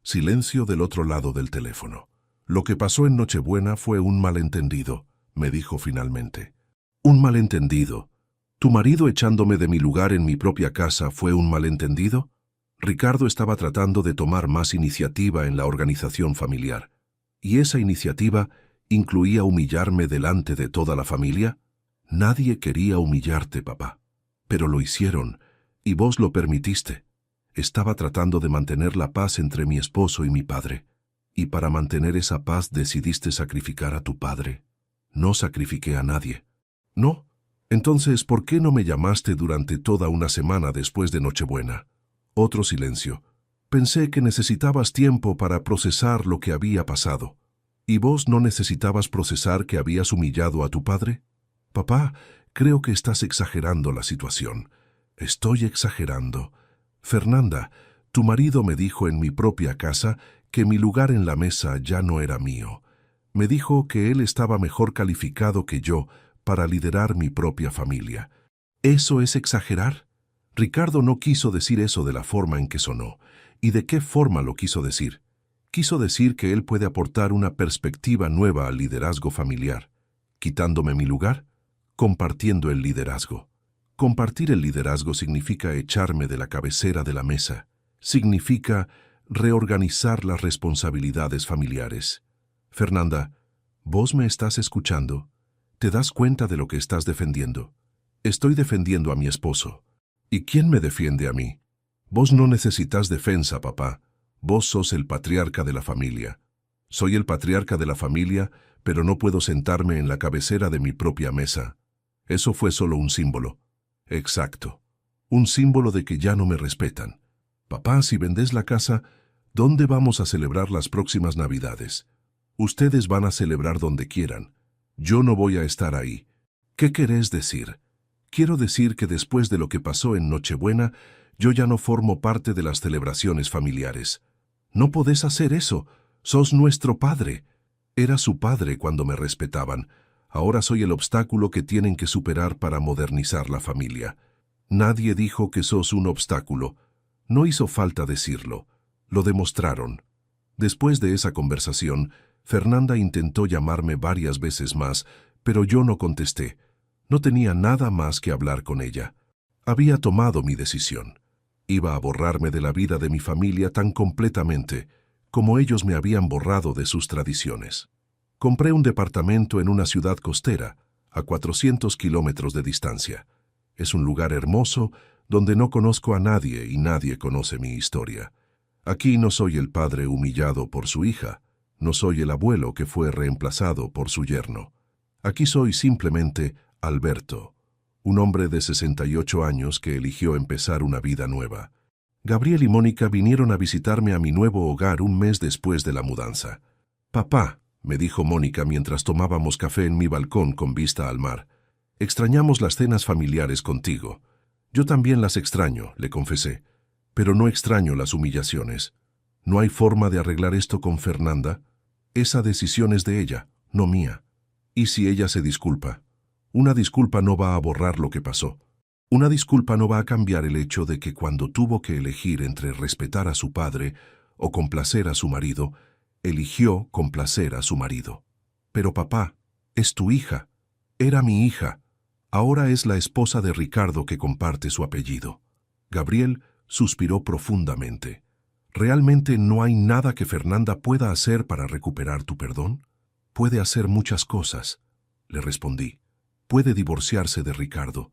Silencio del otro lado del teléfono. Lo que pasó en Nochebuena fue un malentendido, me dijo finalmente. ¿Un malentendido? ¿Tu marido echándome de mi lugar en mi propia casa fue un malentendido? Ricardo estaba tratando de tomar más iniciativa en la organización familiar. ¿Y esa iniciativa incluía humillarme delante de toda la familia? Nadie quería humillarte, papá. Pero lo hicieron, y vos lo permitiste. Estaba tratando de mantener la paz entre mi esposo y mi padre. Y para mantener esa paz decidiste sacrificar a tu padre. No sacrifiqué a nadie. ¿No? Entonces, ¿por qué no me llamaste durante toda una semana después de Nochebuena? Otro silencio. Pensé que necesitabas tiempo para procesar lo que había pasado. ¿Y vos no necesitabas procesar que habías humillado a tu padre? Papá, creo que estás exagerando la situación. Estoy exagerando. Fernanda, tu marido me dijo en mi propia casa que mi lugar en la mesa ya no era mío. Me dijo que él estaba mejor calificado que yo para liderar mi propia familia. ¿Eso es exagerar? Ricardo no quiso decir eso de la forma en que sonó. ¿Y de qué forma lo quiso decir? Quiso decir que él puede aportar una perspectiva nueva al liderazgo familiar. ¿Quitándome mi lugar? Compartiendo el liderazgo. Compartir el liderazgo significa echarme de la cabecera de la mesa. Significa reorganizar las responsabilidades familiares. Fernanda, ¿vos me estás escuchando? ¿Te das cuenta de lo que estás defendiendo? Estoy defendiendo a mi esposo. ¿Y quién me defiende a mí? Vos no necesitas defensa, papá. Vos sos el patriarca de la familia. Soy el patriarca de la familia, pero no puedo sentarme en la cabecera de mi propia mesa. Eso fue solo un símbolo. Exacto. Un símbolo de que ya no me respetan. Papá, si vendés la casa, ¿dónde vamos a celebrar las próximas Navidades? Ustedes van a celebrar donde quieran. Yo no voy a estar ahí. ¿Qué querés decir? Quiero decir que después de lo que pasó en Nochebuena, yo ya no formo parte de las celebraciones familiares. No podés hacer eso. Sos nuestro padre. Era su padre cuando me respetaban. Ahora soy el obstáculo que tienen que superar para modernizar la familia. Nadie dijo que sos un obstáculo. No hizo falta decirlo. Lo demostraron. Después de esa conversación, Fernanda intentó llamarme varias veces más, pero yo no contesté. No tenía nada más que hablar con ella. Había tomado mi decisión. Iba a borrarme de la vida de mi familia tan completamente como ellos me habían borrado de sus tradiciones. Compré un departamento en una ciudad costera, a 400 kilómetros de distancia. Es un lugar hermoso donde no conozco a nadie y nadie conoce mi historia. Aquí no soy el padre humillado por su hija, no soy el abuelo que fue reemplazado por su yerno. Aquí soy simplemente Alberto, un hombre de 68 años que eligió empezar una vida nueva. Gabriel y Mónica vinieron a visitarme a mi nuevo hogar un mes después de la mudanza. «Papá», me dijo Mónica mientras tomábamos café en mi balcón con vista al mar, «extrañamos las cenas familiares contigo». «Yo también las extraño», le confesé, «pero no extraño las humillaciones. ¿No hay forma de arreglar esto con Fernanda? Esa decisión es de ella, no mía. ¿Y si ella se disculpa? Una disculpa no va a borrar lo que pasó. Una disculpa no va a cambiar el hecho de que cuando tuvo que elegir entre respetar a su padre o complacer a su marido, eligió complacer a su marido. Pero papá, es tu hija. Era mi hija. Ahora es la esposa de Ricardo que comparte su apellido». Gabriel suspiró profundamente. «¿Realmente no hay nada que Fernanda pueda hacer para recuperar tu perdón?» «Puede hacer muchas cosas», le respondí. «Puede divorciarse de Ricardo.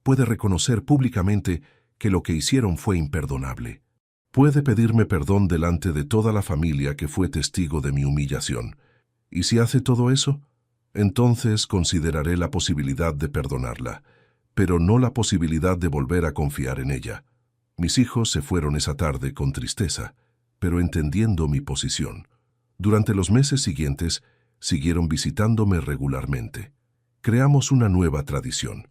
Puede reconocer públicamente que lo que hicieron fue imperdonable. Puede pedirme perdón delante de toda la familia que fue testigo de mi humillación. ¿Y si hace todo eso? Entonces consideraré la posibilidad de perdonarla, pero no la posibilidad de volver a confiar en ella». Mis hijos se fueron esa tarde con tristeza, pero entendiendo mi posición. Durante los meses siguientes, siguieron visitándome regularmente. Creamos una nueva tradición: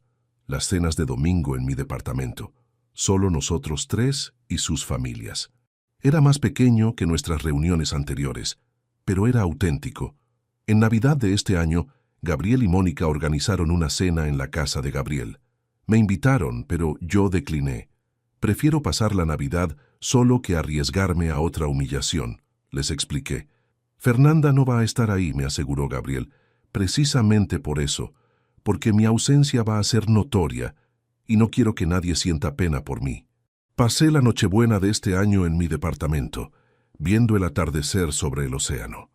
las cenas de domingo en mi departamento, solo nosotros tres y sus familias. Era más pequeño que nuestras reuniones anteriores, pero era auténtico. En Navidad de este año, Gabriel y Mónica organizaron una cena en la casa de Gabriel. Me invitaron, pero yo decliné. «Prefiero pasar la Navidad solo que arriesgarme a otra humillación», les expliqué. «Fernanda no va a estar ahí», me aseguró Gabriel, «precisamente por eso, porque mi ausencia va a ser notoria y no quiero que nadie sienta pena por mí». Pasé la Nochebuena de este año en mi departamento, viendo el atardecer sobre el océano.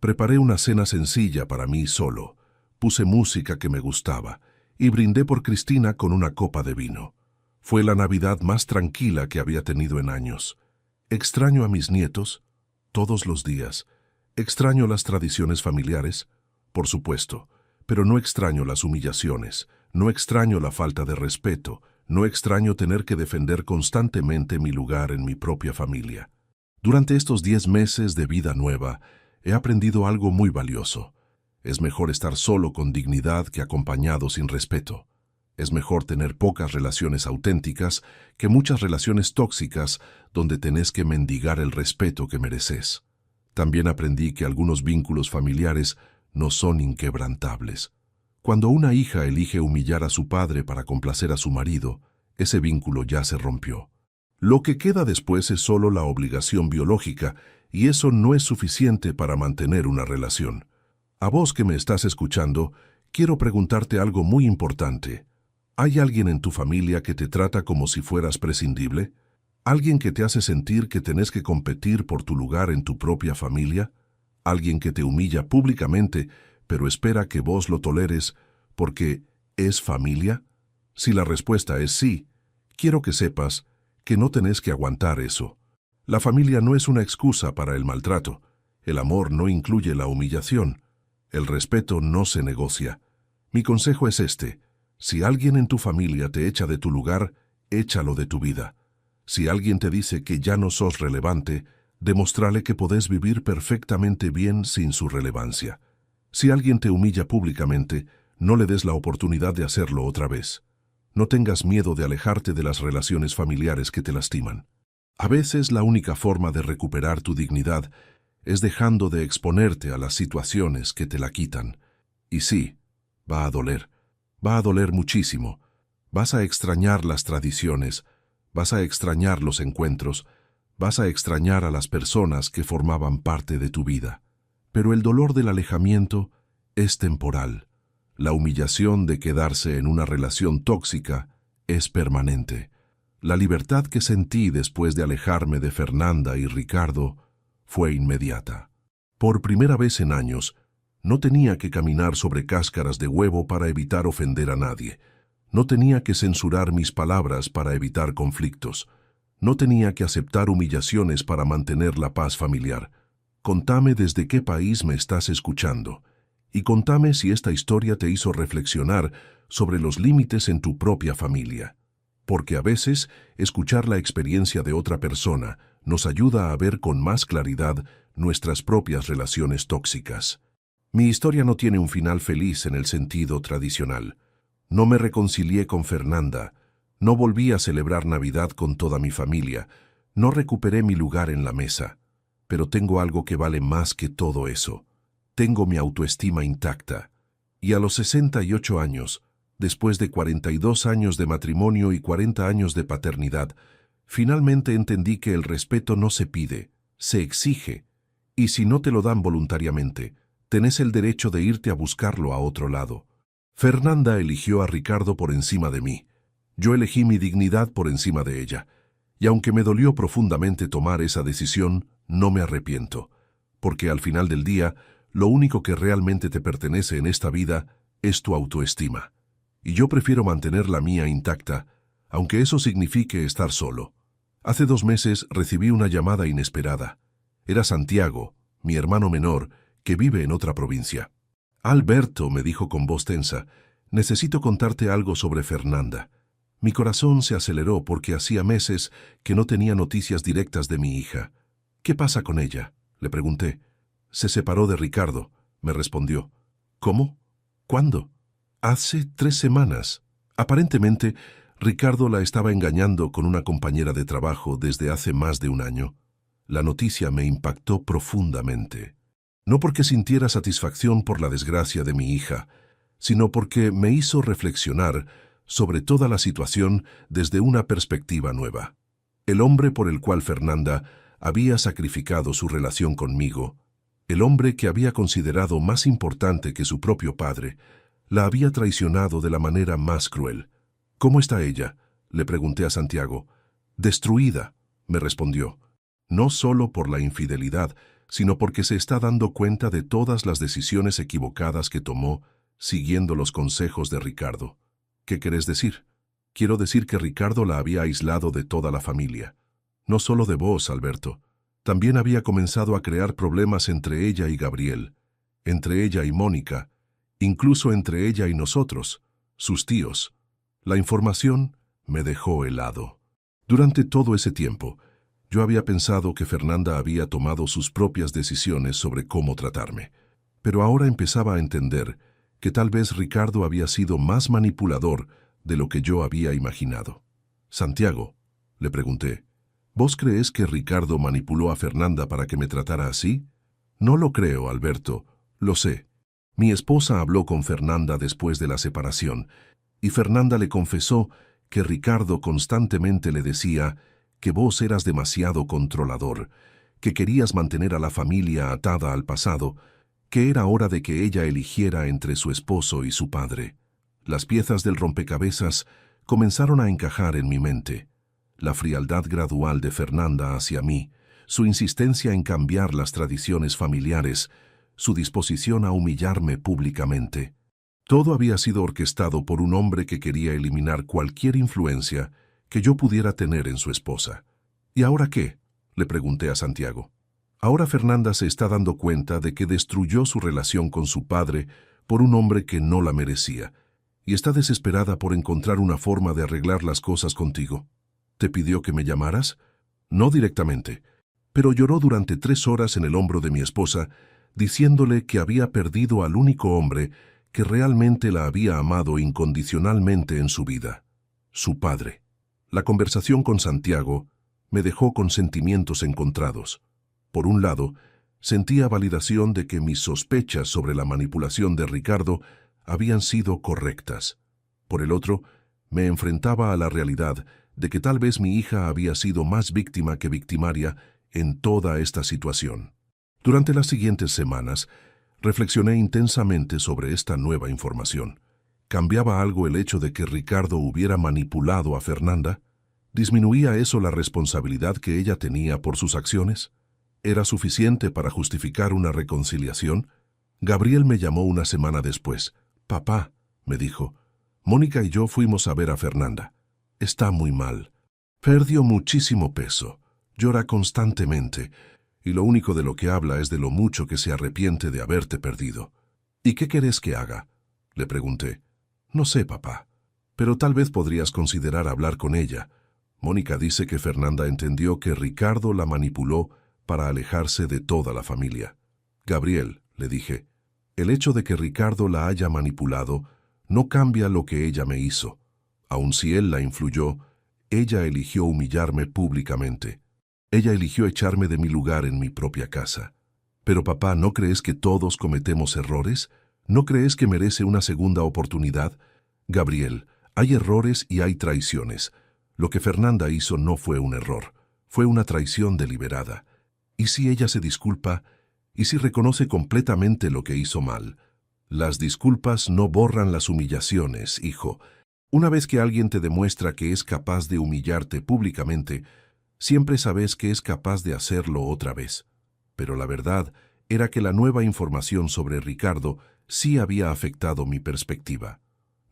Preparé una cena sencilla para mí solo, puse música que me gustaba y brindé por Cristina con una copa de vino. Fue la Navidad más tranquila que había tenido en años. Extraño a mis nietos, todos los días. Extraño las tradiciones familiares, por supuesto, pero no extraño las humillaciones, no extraño la falta de respeto, no extraño tener que defender constantemente mi lugar en mi propia familia. Durante estos 10 meses de vida nueva, he aprendido algo muy valioso. Es mejor estar solo con dignidad que acompañado sin respeto. Es mejor tener pocas relaciones auténticas que muchas relaciones tóxicas donde tenés que mendigar el respeto que mereces. También aprendí que algunos vínculos familiares no son inquebrantables. Cuando una hija elige humillar a su padre para complacer a su marido, ese vínculo ya se rompió. Lo que queda después es solo la obligación biológica, y eso no es suficiente para mantener una relación. A vos que me estás escuchando, quiero preguntarte algo muy importante. ¿Hay alguien en tu familia que te trata como si fueras prescindible? ¿Alguien que te hace sentir que tenés que competir por tu lugar en tu propia familia? ¿Alguien que te humilla públicamente, pero espera que vos lo toleres porque es familia? Si la respuesta es sí, quiero que sepas que no tenés que aguantar eso. La familia no es una excusa para el maltrato. El amor no incluye la humillación. El respeto no se negocia. Mi consejo es este. Si alguien en tu familia te echa de tu lugar, échalo de tu vida. Si alguien te dice que ya no sos relevante, demostrale que podés vivir perfectamente bien sin su relevancia. Si alguien te humilla públicamente, no le des la oportunidad de hacerlo otra vez. No tengas miedo de alejarte de las relaciones familiares que te lastiman. A veces la única forma de recuperar tu dignidad es dejando de exponerte a las situaciones que te la quitan. Y sí, va a doler muchísimo. Vas a extrañar las tradiciones, vas a extrañar los encuentros, vas a extrañar a las personas que formaban parte de tu vida. Pero el dolor del alejamiento es temporal. La humillación de quedarse en una relación tóxica es permanente. La libertad que sentí después de alejarme de Fernanda y Ricardo fue inmediata. Por primera vez en años, no tenía que caminar sobre cáscaras de huevo para evitar ofender a nadie. No tenía que censurar mis palabras para evitar conflictos. No tenía que aceptar humillaciones para mantener la paz familiar. Contame desde qué país me estás escuchando. Y contame si esta historia te hizo reflexionar sobre los límites en tu propia familia. Porque a veces, escuchar la experiencia de otra persona nos ayuda a ver con más claridad nuestras propias relaciones tóxicas. Mi historia no tiene un final feliz en el sentido tradicional. No me reconcilié con Fernanda, no volví a celebrar Navidad con toda mi familia, no recuperé mi lugar en la mesa. Pero tengo algo que vale más que todo eso. Tengo mi autoestima intacta. Y a los 68 años, después de 42 años de matrimonio y 40 años de paternidad, finalmente entendí que el respeto no se pide, se exige. Y si no te lo dan voluntariamente, tenés el derecho de irte a buscarlo a otro lado. Fernanda eligió a Ricardo por encima de mí. Yo elegí mi dignidad por encima de ella. Y aunque me dolió profundamente tomar esa decisión, no me arrepiento. Porque al final del día, lo único que realmente te pertenece en esta vida es tu autoestima. Y yo prefiero mantener la mía intacta, aunque eso signifique estar solo. Hace 2 meses recibí una llamada inesperada. Era Santiago, mi hermano menor, que vive en otra provincia. Alberto, me dijo con voz tensa, necesito contarte algo sobre Fernanda. Mi corazón se aceleró porque hacía meses que no tenía noticias directas de mi hija. ¿Qué pasa con ella?, le pregunté. Se separó de Ricardo, me respondió. ¿Cómo? ¿Cuándo? Hace 3 semanas. Aparentemente, Ricardo la estaba engañando con una compañera de trabajo desde hace más de 1 año. La noticia me impactó profundamente. No porque sintiera satisfacción por la desgracia de mi hija, sino porque me hizo reflexionar sobre toda la situación desde una perspectiva nueva. El hombre por el cual Fernanda había sacrificado su relación conmigo, el hombre que había considerado más importante que su propio padre, la había traicionado de la manera más cruel. ¿Cómo está ella?, le pregunté a Santiago. Destruida, me respondió. No solo por la infidelidad, sino porque se está dando cuenta de todas las decisiones equivocadas que tomó siguiendo los consejos de Ricardo. ¿Qué querés decir? Quiero decir que Ricardo la había aislado de toda la familia. No solo de vos, Alberto. También había comenzado a crear problemas entre ella y Gabriel, entre ella y Mónica, incluso entre ella y nosotros, sus tíos. La información me dejó helado. Durante todo ese tiempo, yo había pensado que Fernanda había tomado sus propias decisiones sobre cómo tratarme, pero ahora empezaba a entender que tal vez Ricardo había sido más manipulador de lo que yo había imaginado. Santiago, le pregunté, ¿vos crees que Ricardo manipuló a Fernanda para que me tratara así? No lo creo, Alberto, lo sé. Mi esposa habló con Fernanda después de la separación, y Fernanda le confesó que Ricardo constantemente le decía que vos eras demasiado controlador, que querías mantener a la familia atada al pasado, que era hora de que ella eligiera entre su esposo y su padre. Las piezas del rompecabezas comenzaron a encajar en mi mente. La frialdad gradual de Fernanda hacia mí, su insistencia en cambiar las tradiciones familiares, su disposición a humillarme públicamente. Todo había sido orquestado por un hombre que quería eliminar cualquier influencia que yo pudiera tener en su esposa. ¿Y ahora qué?, le pregunté a Santiago. Ahora Fernanda se está dando cuenta de que destruyó su relación con su padre por un hombre que no la merecía, y está desesperada por encontrar una forma de arreglar las cosas contigo. ¿Te pidió que me llamaras? No directamente, pero lloró durante 3 horas en el hombro de mi esposa, diciéndole que había perdido al único hombre que realmente la había amado incondicionalmente en su vida, su padre. La conversación con Santiago me dejó con sentimientos encontrados. Por un lado, sentía validación de que mis sospechas sobre la manipulación de Ricardo habían sido correctas. Por el otro, me enfrentaba a la realidad de que tal vez mi hija había sido más víctima que victimaria en toda esta situación. Durante las siguientes semanas, reflexioné intensamente sobre esta nueva información. ¿Cambiaba algo el hecho de que Ricardo hubiera manipulado a Fernanda? ¿Disminuía eso la responsabilidad que ella tenía por sus acciones? ¿Era suficiente para justificar una reconciliación? Gabriel me llamó una semana después. «Papá», me dijo, «Mónica y yo fuimos a ver a Fernanda. Está muy mal. Perdió muchísimo peso. Llora constantemente. Y lo único de lo que habla es de lo mucho que se arrepiente de haberte perdido». «¿Y qué querés que haga?», le pregunté. «No sé, papá, pero tal vez podrías considerar hablar con ella. Mónica dice que Fernanda entendió que Ricardo la manipuló para alejarse de toda la familia». «Gabriel», le dije, «el hecho de que Ricardo la haya manipulado no cambia lo que ella me hizo. Aun si él la influyó, ella eligió humillarme públicamente. Ella eligió echarme de mi lugar en mi propia casa. Pero papá, ¿no crees que todos cometemos errores? ¿No crees que merece una segunda oportunidad? Gabriel, hay errores y hay traiciones. Lo que Fernanda hizo no fue un error, fue una traición deliberada. ¿Y si ella se disculpa? ¿Y si reconoce completamente lo que hizo mal? Las disculpas no borran las humillaciones, hijo. Una vez que alguien te demuestra que es capaz de humillarte públicamente, siempre sabes que es capaz de hacerlo otra vez. Pero la verdad era que la nueva información sobre Ricardo sí había afectado mi perspectiva.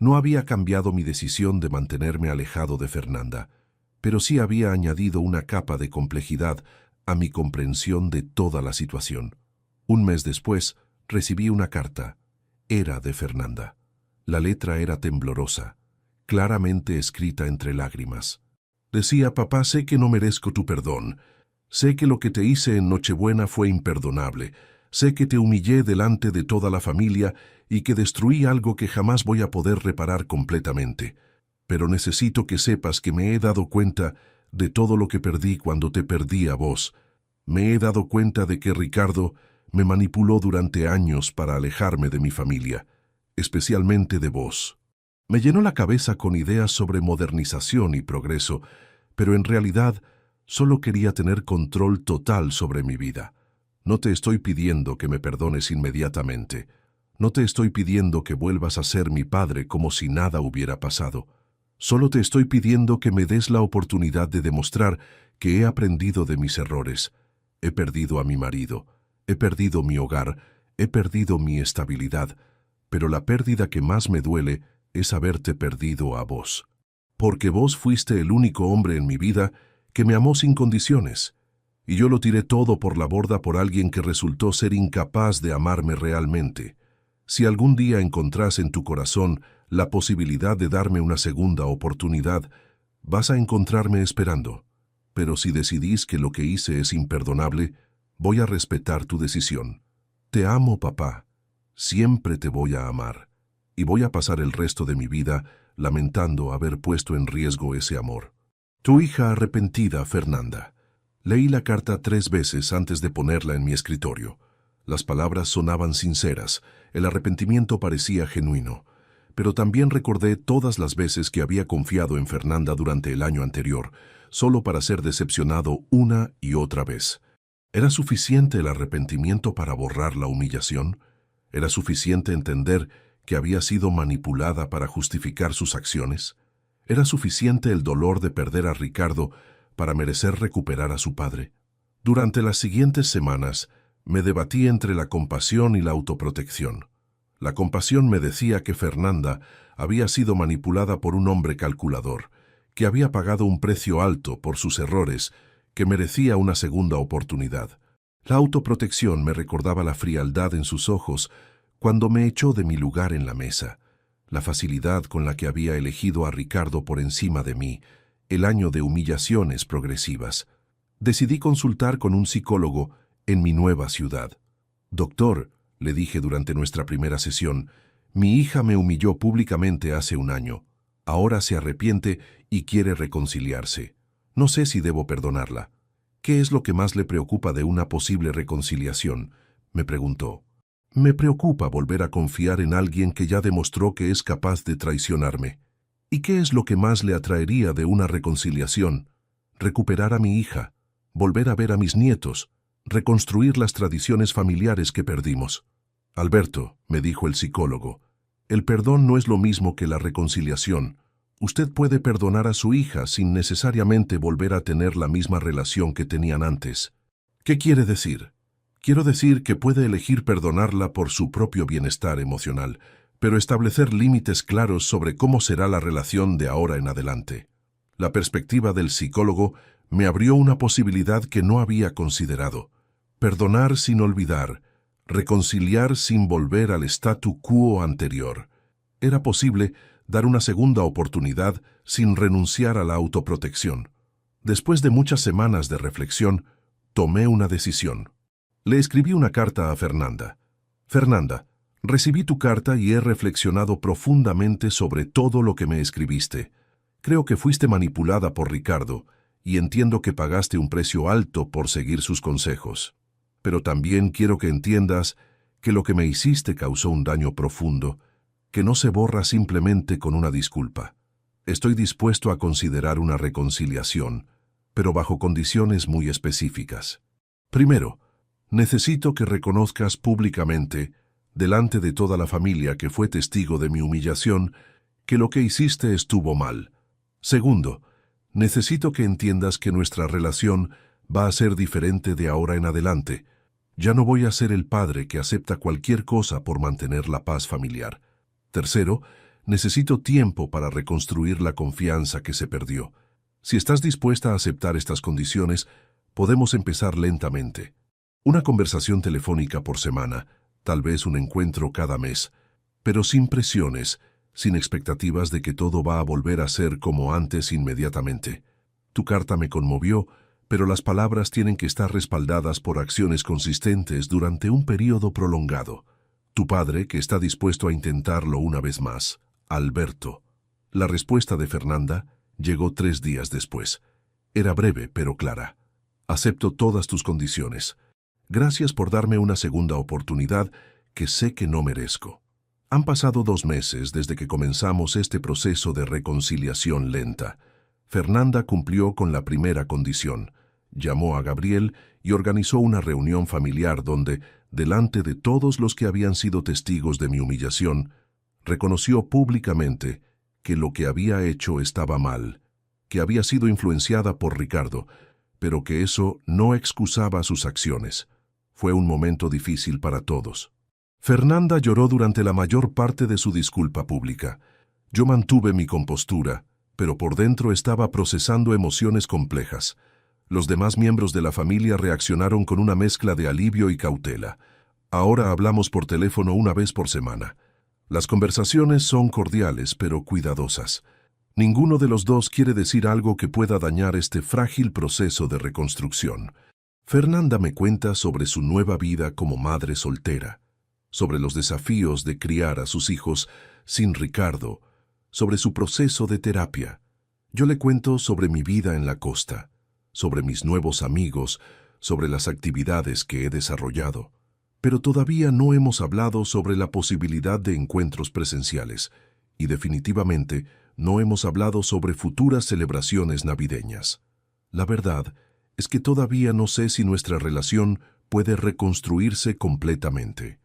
No había cambiado mi decisión de mantenerme alejado de Fernanda, pero sí había añadido una capa de complejidad a mi comprensión de toda la situación. Un mes después, recibí una carta. Era de Fernanda. La letra era temblorosa, claramente escrita entre lágrimas. Decía: «Papá, sé que no merezco tu perdón. Sé que lo que te hice en Nochebuena fue imperdonable. Sé que te humillé delante de toda la familia y que destruí algo que jamás voy a poder reparar completamente. Pero necesito que sepas que me he dado cuenta de todo lo que perdí cuando te perdí a vos. Me he dado cuenta de que Ricardo me manipuló durante años para alejarme de mi familia, especialmente de vos». Me llenó la cabeza con ideas sobre modernización y progreso, pero en realidad solo quería tener control total sobre mi vida. No te estoy pidiendo que me perdones inmediatamente. No te estoy pidiendo que vuelvas a ser mi padre como si nada hubiera pasado. Solo te estoy pidiendo que me des la oportunidad de demostrar que he aprendido de mis errores. He perdido a mi marido. He perdido mi hogar, he perdido mi estabilidad, pero la pérdida que más me duele es haberte perdido a vos. Porque vos fuiste el único hombre en mi vida que me amó sin condiciones, y yo lo tiré todo por la borda por alguien que resultó ser incapaz de amarme realmente. Si algún día encontrás en tu corazón la posibilidad de darme una segunda oportunidad, vas a encontrarme esperando. Pero si decidís que lo que hice es imperdonable, voy a respetar tu decisión. Te amo, papá. Siempre te voy a amar. Y voy a pasar el resto de mi vida lamentando haber puesto en riesgo ese amor. Tu hija arrepentida, Fernanda. Leí la carta 3 veces antes de ponerla en mi escritorio. Las palabras sonaban sinceras, el arrepentimiento parecía genuino, pero también recordé todas las veces que había confiado en Fernanda durante el año anterior, solo para ser decepcionado una y otra vez. ¿Era suficiente el arrepentimiento para borrar la humillación? ¿Era suficiente entender que había sido manipulada para justificar sus acciones? ¿Era suficiente el dolor de perder a Ricardo para merecer recuperar a su padre? Durante las siguientes semanas, me debatí entre la compasión y la autoprotección. La compasión me decía que Fernanda había sido manipulada por un hombre calculador, que había pagado un precio alto por sus errores, que merecía una segunda oportunidad. La autoprotección me recordaba la frialdad en sus ojos cuando me echó de mi lugar en la mesa, la facilidad con la que había elegido a Ricardo por encima de mí, el año de humillaciones progresivas. Decidí consultar con un psicólogo en mi nueva ciudad. Doctor, le dije durante nuestra primera sesión, mi hija me humilló públicamente hace un año. Ahora se arrepiente y quiere reconciliarse. No sé si debo perdonarla. ¿Qué es lo que más le preocupa de una posible reconciliación?, me preguntó. Me preocupa volver a confiar en alguien que ya demostró que es capaz de traicionarme. ¿Y qué es lo que más le atraería de una reconciliación? Recuperar a mi hija, volver a ver a mis nietos, reconstruir las tradiciones familiares que perdimos. Alberto, me dijo el psicólogo, el perdón no es lo mismo que la reconciliación. Usted puede perdonar a su hija sin necesariamente volver a tener la misma relación que tenían antes. ¿Qué quiere decir? Quiero decir que puede elegir perdonarla por su propio bienestar emocional, pero establecer límites claros sobre cómo será la relación de ahora en adelante. La perspectiva del psicólogo me abrió una posibilidad que no había considerado. Perdonar sin olvidar, reconciliar sin volver al statu quo anterior. Era posible dar una segunda oportunidad sin renunciar a la autoprotección. Después de muchas semanas de reflexión, tomé una decisión. Le escribí una carta a Fernanda. Fernanda, recibí tu carta y he reflexionado profundamente sobre todo lo que me escribiste. Creo que fuiste manipulada por Ricardo y entiendo que pagaste un precio alto por seguir sus consejos. Pero también quiero que entiendas que lo que me hiciste causó un daño profundo, que no se borra simplemente con una disculpa. Estoy dispuesto a considerar una reconciliación, pero bajo condiciones muy específicas. Primero, necesito que reconozcas públicamente, delante de toda la familia que fue testigo de mi humillación, que lo que hiciste estuvo mal. Segundo, necesito que entiendas que nuestra relación va a ser diferente de ahora en adelante. Ya no voy a ser el padre que acepta cualquier cosa por mantener la paz familiar. Tercero, necesito tiempo para reconstruir la confianza que se perdió. Si estás dispuesta a aceptar estas condiciones, podemos empezar lentamente. Una conversación telefónica por semana, tal vez un encuentro cada mes, pero sin presiones, sin expectativas de que todo va a volver a ser como antes inmediatamente. Tu carta me conmovió, pero las palabras tienen que estar respaldadas por acciones consistentes durante un periodo prolongado. Tu padre, que está dispuesto a intentarlo una vez más, Alberto. La respuesta de Fernanda llegó 3 días después. Era breve, pero clara. Acepto todas tus condiciones. Gracias por darme una segunda oportunidad que sé que no merezco. Han pasado 2 meses desde que comenzamos este proceso de reconciliación lenta. Fernanda cumplió con la primera condición. Llamó a Gabriel y organizó una reunión familiar donde, delante de todos los que habían sido testigos de mi humillación, reconoció públicamente que lo que había hecho estaba mal, que había sido influenciada por Ricardo, pero que eso no excusaba sus acciones. Fue un momento difícil para todos. Fernanda lloró durante la mayor parte de su disculpa pública. Yo mantuve mi compostura, pero por dentro estaba procesando emociones complejas. Los demás miembros de la familia reaccionaron con una mezcla de alivio y cautela. Ahora hablamos por teléfono una vez por semana. Las conversaciones son cordiales, pero cuidadosas. Ninguno de los dos quiere decir algo que pueda dañar este frágil proceso de reconstrucción. Fernanda me cuenta sobre su nueva vida como madre soltera, sobre los desafíos de criar a sus hijos sin Ricardo, sobre su proceso de terapia. Yo le cuento sobre mi vida en la costa, sobre mis nuevos amigos, sobre las actividades que he desarrollado. Pero todavía no hemos hablado sobre la posibilidad de encuentros presenciales y definitivamente no hemos hablado sobre futuras celebraciones navideñas. La verdad es que todavía no sé si nuestra relación puede reconstruirse completamente.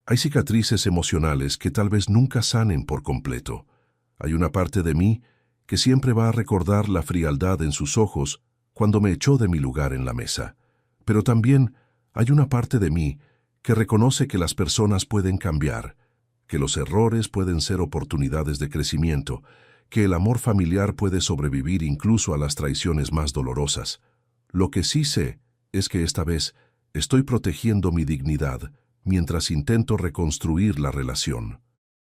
Hay cicatrices emocionales que tal vez nunca sanen por completo. Hay una parte de mí que siempre va a recordar la frialdad en sus ojos cuando me echó de mi lugar en la mesa. Pero también hay una parte de mí que reconoce que las personas pueden cambiar, que los errores pueden ser oportunidades de crecimiento, que el amor familiar puede sobrevivir incluso a las traiciones más dolorosas. Lo que sí sé es que esta vez estoy protegiendo mi dignidad mientras intento reconstruir la relación.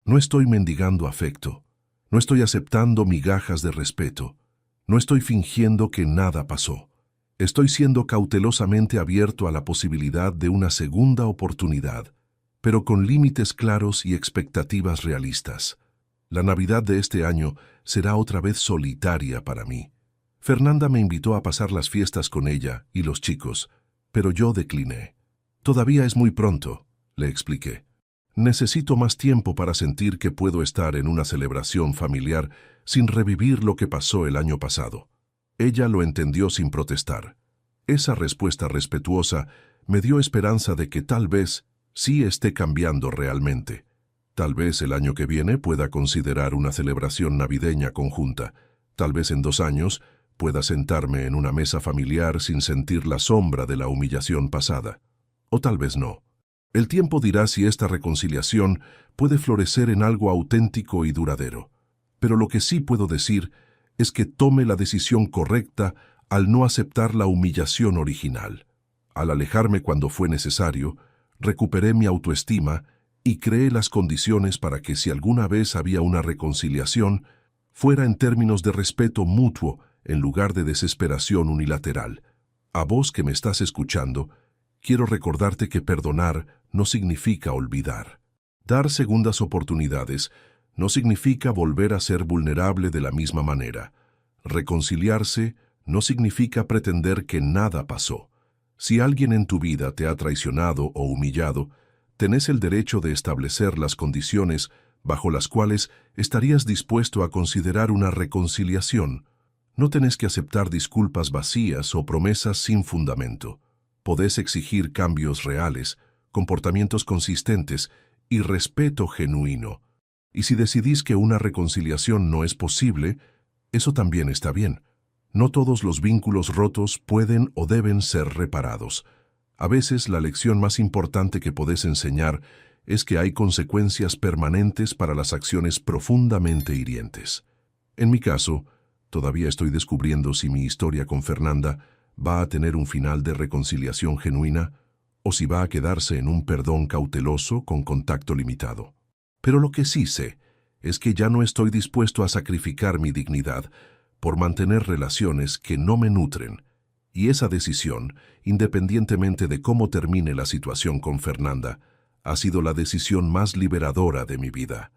No estoy mendigando afecto, no estoy aceptando migajas de respeto, no estoy fingiendo que nada pasó. Estoy siendo cautelosamente abierto a la posibilidad de una segunda oportunidad, pero con límites claros y expectativas realistas. La Navidad de este año será otra vez solitaria para mí. Fernanda me invitó a pasar las fiestas con ella y los chicos, pero yo decliné. Todavía es muy pronto, le expliqué. Necesito más tiempo para sentir que puedo estar en una celebración familiar sin revivir lo que pasó el año pasado. Ella lo entendió sin protestar. Esa respuesta respetuosa me dio esperanza de que tal vez sí esté cambiando realmente. Tal vez el año que viene pueda considerar una celebración navideña conjunta. Tal vez en 2 años pueda sentarme en una mesa familiar sin sentir la sombra de la humillación pasada. O tal vez no. El tiempo dirá si esta reconciliación puede florecer en algo auténtico y duradero. Pero lo que sí puedo decir es que tome la decisión correcta al no aceptar la humillación original. Al alejarme cuando fue necesario, recuperé mi autoestima y creé las condiciones para que si alguna vez había una reconciliación, fuera en términos de respeto mutuo en lugar de desesperación unilateral. A vos que me estás escuchando, quiero recordarte que perdonar no significa olvidar. Dar segundas oportunidades no significa volver a ser vulnerable de la misma manera. Reconciliarse no significa pretender que nada pasó. Si alguien en tu vida te ha traicionado o humillado, tenés el derecho de establecer las condiciones bajo las cuales estarías dispuesto a considerar una reconciliación. No tenés que aceptar disculpas vacías o promesas sin fundamento. Podés exigir cambios reales, comportamientos consistentes y respeto genuino. Y si decidís que una reconciliación no es posible, eso también está bien. No todos los vínculos rotos pueden o deben ser reparados. A veces la lección más importante que podés enseñar es que hay consecuencias permanentes para las acciones profundamente hirientes. En mi caso, todavía estoy descubriendo si mi historia con Fernanda va a tener un final de reconciliación genuina o si va a quedarse en un perdón cauteloso con contacto limitado. Pero lo que sí sé es que ya no estoy dispuesto a sacrificar mi dignidad por mantener relaciones que no me nutren, y esa decisión, independientemente de cómo termine la situación con Fernanda, ha sido la decisión más liberadora de mi vida.